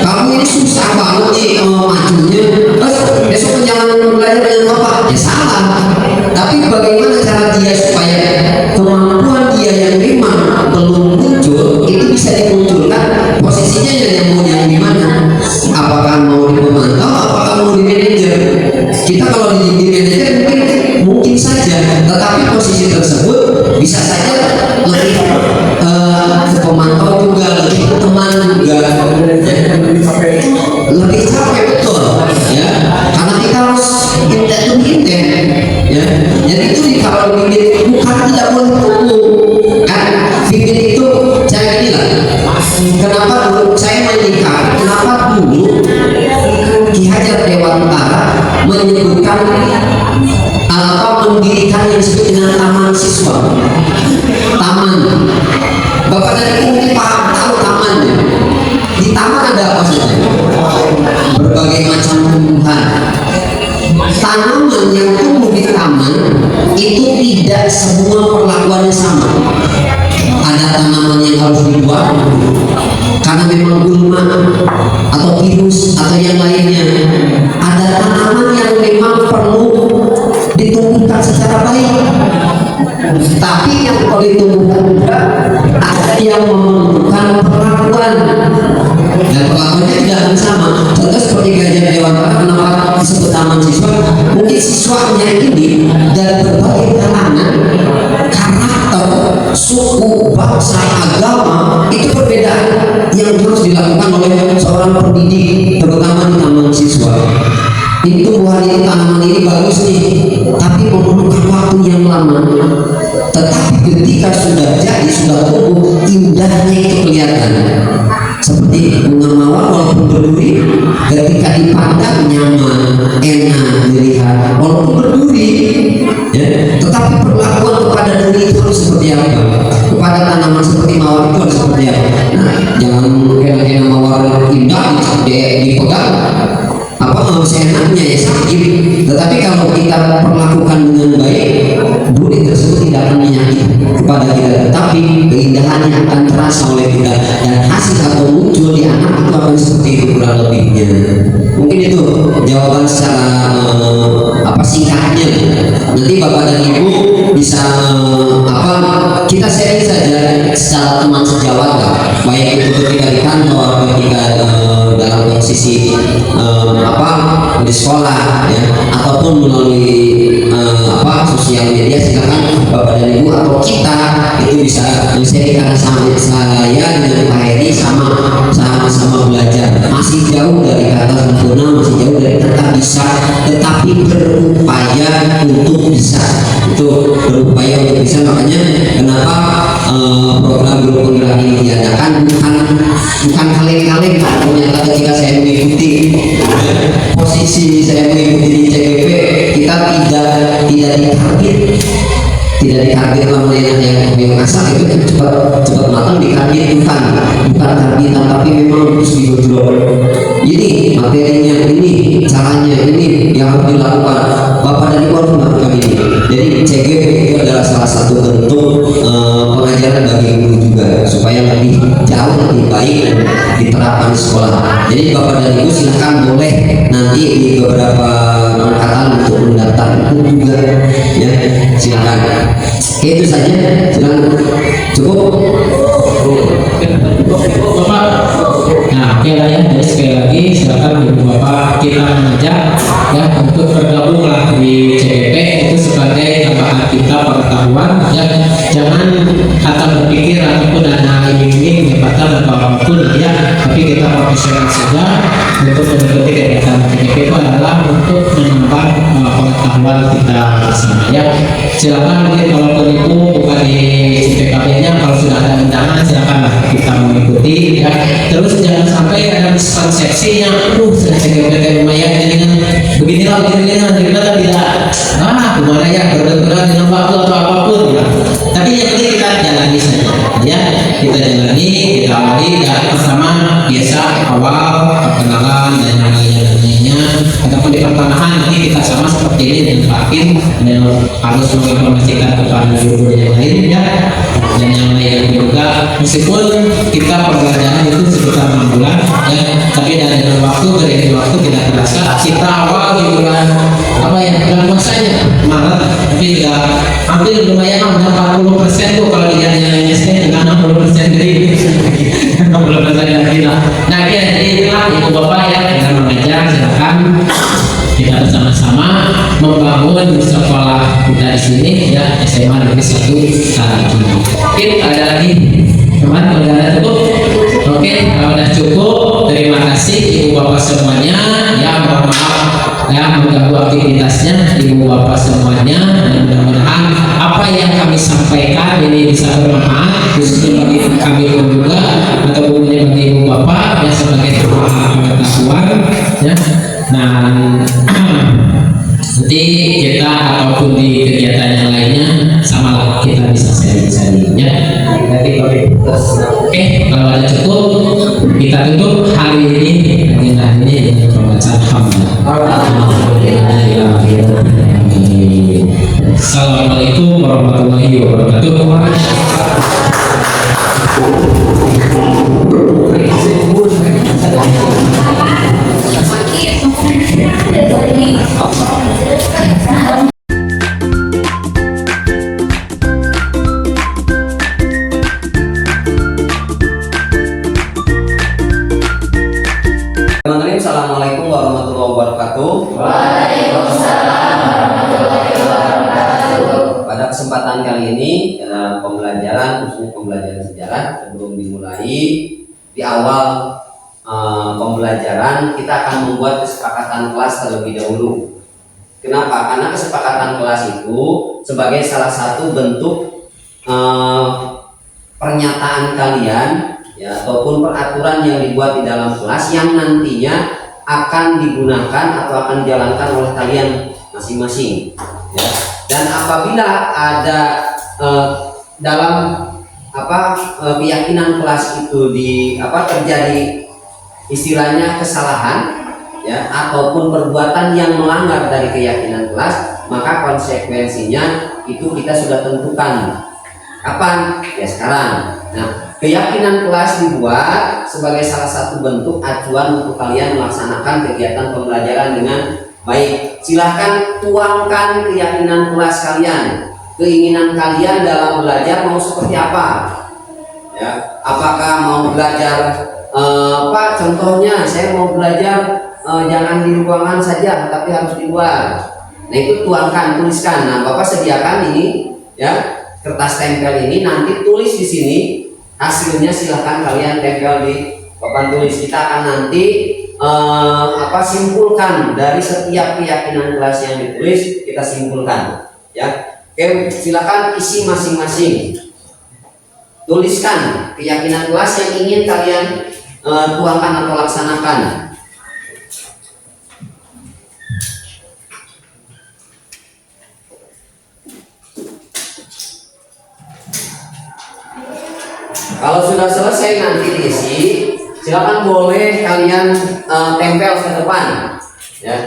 Kamu ini susah banget nih majunya, terus besok menjalankan belajar dengan bapak ya salah. Tapi bagaimana cara dia supaya kemampuan dia yang memang belum muncul itu bisa dimunculkan, posisinya yang mau yang gimana, apakah mau di pemantau, apakah mau di manajer. Kita kalau di manajer mungkin saja, tetapi posisi tersebut bisa saja lebih ke pemantau juga, lebih ke teman juga ya. Lebih capek betul ya, karena kita harus intens ya. Jadi itu kalau bibit bukan tidak boleh tumbuh kan, bibit itu saya bilang kenapa dulu saya menyikapi, kenapa dulu Ki Hajar Dewantara menyebutkan atau mendirikan yang disebut dengan taman siswa. Taman, Bapak dan Ibu mungkin paham, tahu tamannya. Di taman ada apa saja? Berbagai macam tumbuhan. Tanaman yang tumbuh di taman itu tidak semua perlakuannya sama. Ada tanaman yang harus dibuang karena memang gulma atau virus atau yang lainnya. ada tanaman yang memang perlu ditumbuhkan secara baik, tapi yang perlu ditumbuhkan juga ada yang memerlukan perlakuan, dan perlakuannya tidak akan sama. Contoh seperti Gajah Dewantara, kenapa disebut taman siswa? Mungkin siswanya ini dari berbagai kalangan, karakter, suku, bangsa, agama itu berbeda, yang harus dilakukan oleh seorang pendidik, terutama di taman siswa. Ini tumbuhan ini, tanaman ini bagus nih, tapi memerlukan waktu yang lama. Tetapi ketika sudah jadi, sudah tumbuh, indahnya itu kelihatan. Seperti bunga mawar walaupun berduri, ketika dipandang nyaman, enak dilihat, walaupun berduri, ya, tetapi perlakuan kepada duri itu harus seperti apa? Kepada tanaman seperti mawar itu harus seperti apa? Nah, jangan kena mawar indah dipegang, apa seenaknya ya sakit. Tetapi kalau kita perlakukan dengan baik, duri tersebut tidak akan menyakiti kepada kita, tetapi keindahannya akan terasa oleh kita, dan hasil atau muncul di anak itu akan seperti itu kurang lebihnya. Mungkin itu jawaban secara singkatnya. Nanti Bapak dan Ibu bisa kita sharing saja secara teman sejawat, baik itu ketika di kantor, ketika dalam posisi di sekolah, ya, ataupun melalui sosial media. Silakan Bapak dan Ibu atau kita itu bisa men-sharing, sama saya dengan Pak Heri sama-sama belajar. Masih jauh dari kata sempurna, masih jauh dari kata bisa, tetapi berupaya untuk bisa. Itu berupaya untuk bisa. Makanya kenapa program grup penggerak ini diadakan, bukan kaleng-kaleng. Ternyata ketika saya mengikuti posisi saya mengikuti di CGP, kita tidak ditarget lawan yang asal itu cepat matang, ditarget bukan targetan, tapi memang harus digojlok. Ini materinya, ini caranya, ini yang harus dilakukan. Bapak dan Ibu harus melakukan ini. Jadi CGP itu adalah salah satu bentuk pengajaran bagi guru juga, supaya lebih jauh lebih baik diterapkan di sekolah. Jadi Bapak dan Ibu silakan boleh nanti di beberapa angkatan untuk mendaftar juga, ya, silakan. Itu saja, silakan. Cukup. Bapak. Nah, oke lah ya. Jadi sekali lagi silakan Ibu Bapak kita mengajak ya untuk bergabunglah di CGP itu sebagai tambahan kita pengetahuan, ya. Jangan kata berpikir ataupun hanya ingin menyempatkan atau apapun, ya, tapi kita profesional saja untuk mengikuti kegiatan CGP itu adalah untuk menambah pengetahuan kita bersama, ya. Silakan mungkin kalau itu bukan di CPKB-nya, kalau sudah ada undangan silakanlah kita mengikuti, ya. Terus jangan sampai ada miskonsepsi yang sudah CGP lumayan beginilah kita tidak kemana ya berbenturan dengan waktu atau apapun, ya. Tapi yang penting kita jalani saja, ya, kita jalani, kita awali ya, pertama biasa awal perkenalan dan yang lainnya, ataupun di pertengahan nanti kita sama seperti ini dengan Fakin dan harus menginformasikan kepada guru yang lain, ya, dan yang lain juga. Meskipun kita pembelajaran itu sekitar 6 bulan, ya, tapi dengan waktu beriring waktu tidak terasa. Kita awal di bulan bulan puasanya Maret, tapi tidak hampir lumayan, udah 40% tuh kalau dijalannya SD dengan 60% dari 60% lagi lah. Nah, jadi itulah Ibu Bapak ya, dengan mengajar silakan kita bersama-sama membangun sekolah kita di sini, ya, SMA Negeri 1 Tarogong. Oke, ada lagi teman, ada cukup? Oke, kalau udah cukup, terima kasih Ibu Bapak semuanya, ya, mohon maaf ya mengganggu aktivitasnya Ibu Bapak semuanya, dan mudah-mudahan apa yang kami sampaikan ini bisa bermanfaat khususnya bagi kami juga atau bagi Ibu Bapak, ya, sebagai pengetahuan, ya. Nah, nanti kita ataupun di kegiatan yang lainnya samalah kita bisa sharing-sharing, ya. Oke, kalau ada cukup kita tutup hari ini dengan pembacaan Assalamualaikum warahmatullahi wabarakatuh. Teman-teman, assalamualaikum warahmatullahi wabarakatuh. Pada kesempatan kali ini dalam pembelajaran, khususnya pembelajaran sejarah, sebelum dimulai di awal pembelajaran kita akan membuat kesepakatan kelas terlebih dahulu. Kenapa? Karena kesepakatan kelas itu sebagai salah satu bentuk pernyataan kalian, ya, ataupun peraturan yang dibuat di dalam kelas yang nantinya akan digunakan atau akan dijalankan oleh kalian masing-masing, ya. Dan apabila ada dalam keyakinan kelas itu terjadi istilahnya kesalahan, ya, ataupun perbuatan yang melanggar dari keyakinan kelas, maka konsekuensinya itu kita sudah tentukan. Kapan? Ya sekarang. Nah, keyakinan kelas dibuat sebagai salah satu bentuk acuan untuk kalian melaksanakan kegiatan pembelajaran dengan baik. Silahkan tuangkan keyakinan kelas kalian, keinginan kalian dalam belajar mau seperti apa, ya. Apakah mau belajar contohnya saya mau belajar jangan di ruangan saja tapi harus di luar. Nah, itu tuangkan, tuliskan. Nah, Bapak sediakan ini, ya, kertas tempel ini, nanti tulis di sini hasilnya, silahkan kalian tempel di papan tulis. Kita akan nanti simpulkan dari setiap keyakinan kelas yang ditulis, kita simpulkan, ya. Oke, silakan isi masing-masing, tuliskan keyakinan kelas yang ingin kalian tuangkan atau laksanakan. Kalau sudah selesai nanti diisi, silakan boleh kalian tempel ke depan, ya.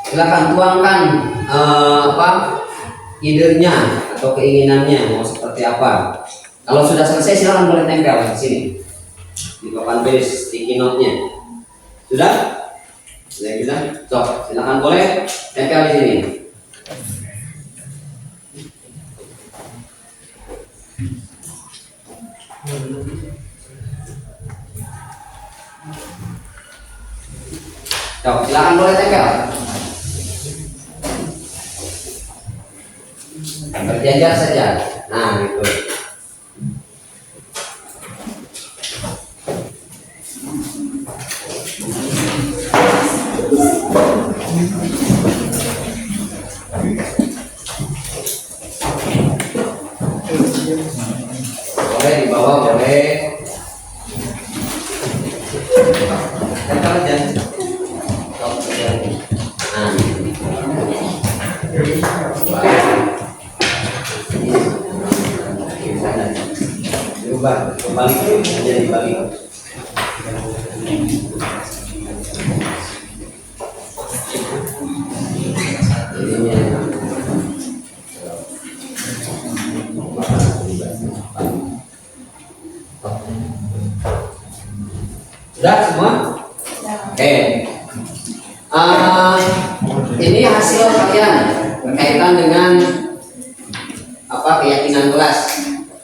Silakan tuangkan idenya atau keinginannya mau seperti apa. Kalau sudah selesai silakan boleh tempel di sini di papan tulis sticky note-nya. Sudah? Sudah. Cok, silakan boleh tempel di sini. Cok, silakan boleh tempel. Berjajar saja. Nah, gitu. Boleh di bawah, boleh. Tempel aja. Nah, baik. Kembali menjadi balik. Sudah semua? Oke. Ini hasil kalian berkaitan dengan keyakinan kelas.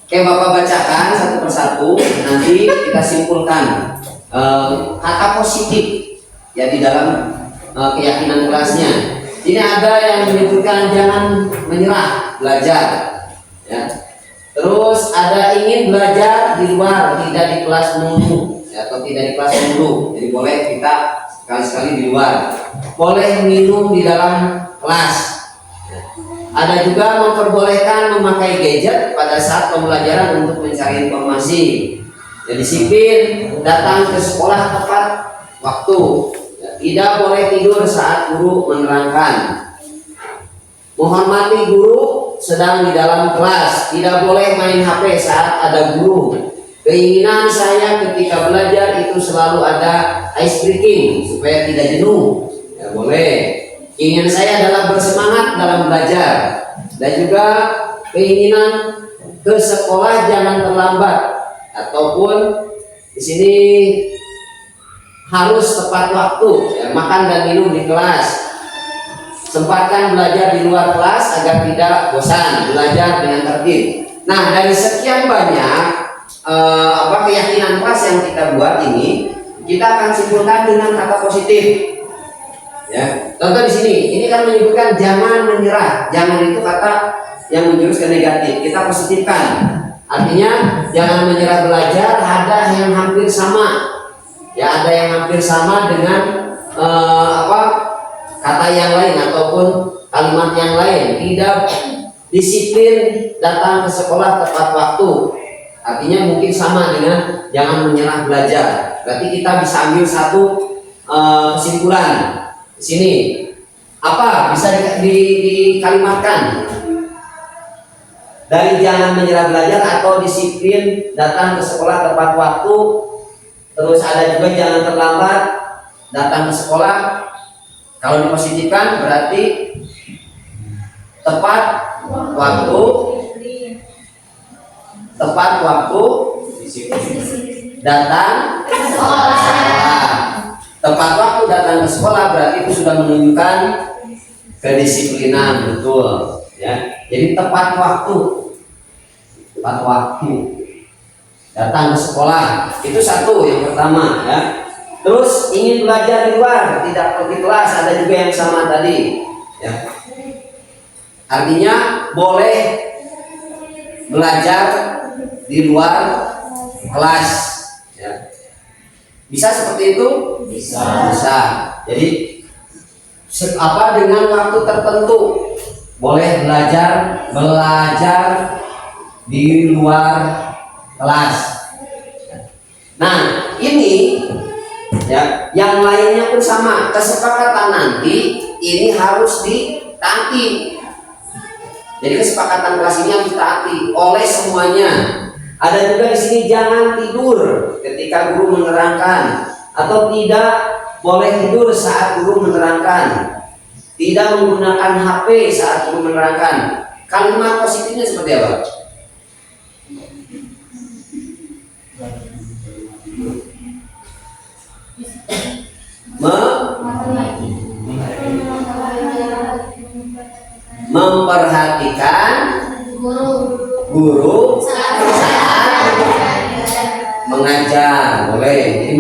Oke, Bapak bacakan satu persatu, nanti kita simpulkan kata positif ya di dalam keyakinan kelasnya. Ini ada yang menyebutkan jangan menyerah belajar, ya. Terus ada ingin belajar di luar, tidak di kelas mulu, ya, atau tidak di kelas mulu. Jadi boleh kita sekali-sekali di luar. Boleh minum di dalam kelas. Ada juga memperbolehkan memakai gadget pada saat pembelajaran untuk mencari informasi. Ya, disiplin, datang ke sekolah tepat waktu. Tidak boleh tidur saat guru menerangkan. Menghormati guru sedang di dalam kelas. Tidak boleh main HP saat ada guru. Keinginan saya ketika belajar itu selalu ada ice breaking supaya tidak jenuh. Ya boleh. Keinginan saya adalah bersemangat dalam belajar. Dan juga keinginan ke sekolah jangan terlambat, ataupun di sini harus tepat waktu, ya, makan dan minum di kelas. Sempatkan belajar di luar kelas agar tidak bosan, belajar dengan tertib. Nah, dari sekian banyak keyakinan kelas yang kita buat ini, kita akan simpulkan dengan kata positif. Ya, contoh di sini, ini kan menyebutkan jangan menyerah. Jangan itu kata yang menjurus ke negatif. Kita positifkan. Artinya jangan menyerah belajar. Ada yang hampir sama. Ya, ada yang hampir sama dengan kata yang lain ataupun kalimat yang lain. Tidak disiplin datang ke sekolah tepat waktu. Artinya mungkin sama dengan jangan menyerah belajar. Berarti kita bisa ambil satu kesimpulan di sini. Apa bisa dikalimatkan dari jangan menyerah belajar atau disiplin datang ke sekolah tepat waktu? Terus ada juga jangan terlambat datang ke sekolah. Kalau dipositifkan berarti tepat waktu, datang ke sekolah. Tepat waktu datang ke sekolah berarti itu sudah menunjukkan kedisiplinan, betul. Ya, jadi tepat waktu datang ke sekolah itu satu yang pertama ya. Terus ingin belajar di luar, tidak pergi kelas, ada juga yang sama tadi ya. Artinya boleh belajar di luar kelas ya. Bisa seperti itu? Bisa. Jadi dengan waktu tertentu boleh belajar di luar kelas. Nah, ini ya, yang lainnya pun sama. Kesepakatan nanti ini harus ditaati. Jadi kesepakatan kelas ini harus ditaati oleh semuanya. Ada juga di sini jangan tidur ketika guru menerangkan, atau tidak boleh tidur saat guru menerangkan. Tidak menggunakan HP saat guru menerangkan. Kalimat positifnya seperti apa? Memperhatikan guru saat mengajar, boleh. Jadi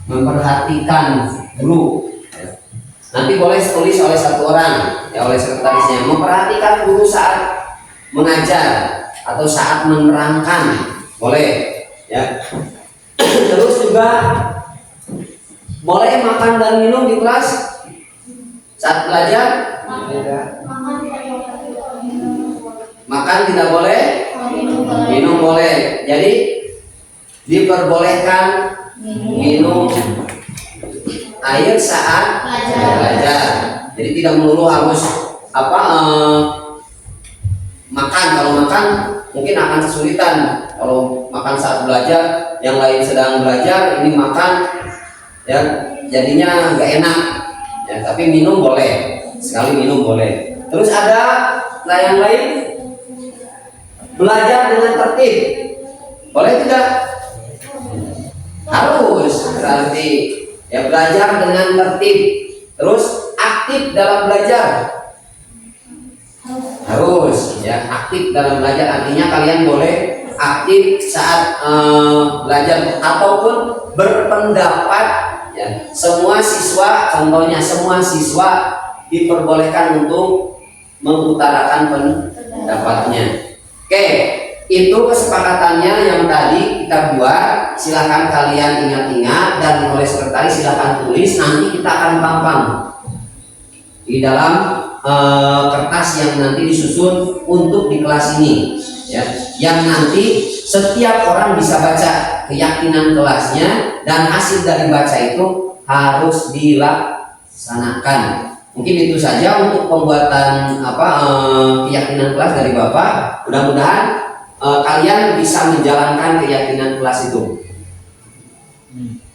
memperhatikan guru. Nanti boleh tulis oleh satu orang, ya, oleh sekretarisnya. Memperhatikan guru saat mengajar atau saat menerangkan, boleh. Ya. Terus juga boleh makan dan minum di kelas saat belajar. Makan tidak boleh, minum boleh. Jadi diperbolehkan minum air saat belajar. Jadi tidak melulu harus makan. Kalau makan mungkin akan kesulitan. Kalau makan saat belajar, yang lain sedang belajar, ini makan, ya jadinya nggak enak. Ya, tapi minum boleh, sekali minum boleh. Terus ada yang lain, belajar dengan tertib, boleh tidak? Harus, berarti ya belajar dengan tertib. Terus aktif dalam belajar, harus ya aktif dalam belajar. Artinya kalian boleh aktif saat belajar ataupun berpendapat ya. Semua siswa, contohnya semua siswa diperbolehkan untuk mengutarakan pendapatnya. Oke, itu kesepakatannya yang tadi kita buat. Silahkan kalian ingat-ingat dan oleh sekretaris silahkan tulis. Nanti kita akan tampang di dalam kertas yang nanti disusun untuk di kelas ini ya, yang nanti setiap orang bisa baca keyakinan kelasnya dan hasil dari baca itu harus dilaksanakan. Mungkin itu saja untuk pembuatan keyakinan kelas dari Bapak. Mudah-mudahan kalian bisa menjalankan keyakinan kelas itu.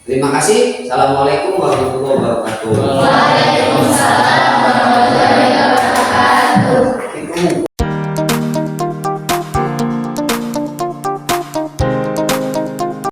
Terima kasih. Assalamualaikum warahmatullahi wabarakatuh. Waalaikumsalam warahmatullahi wabarakatuh.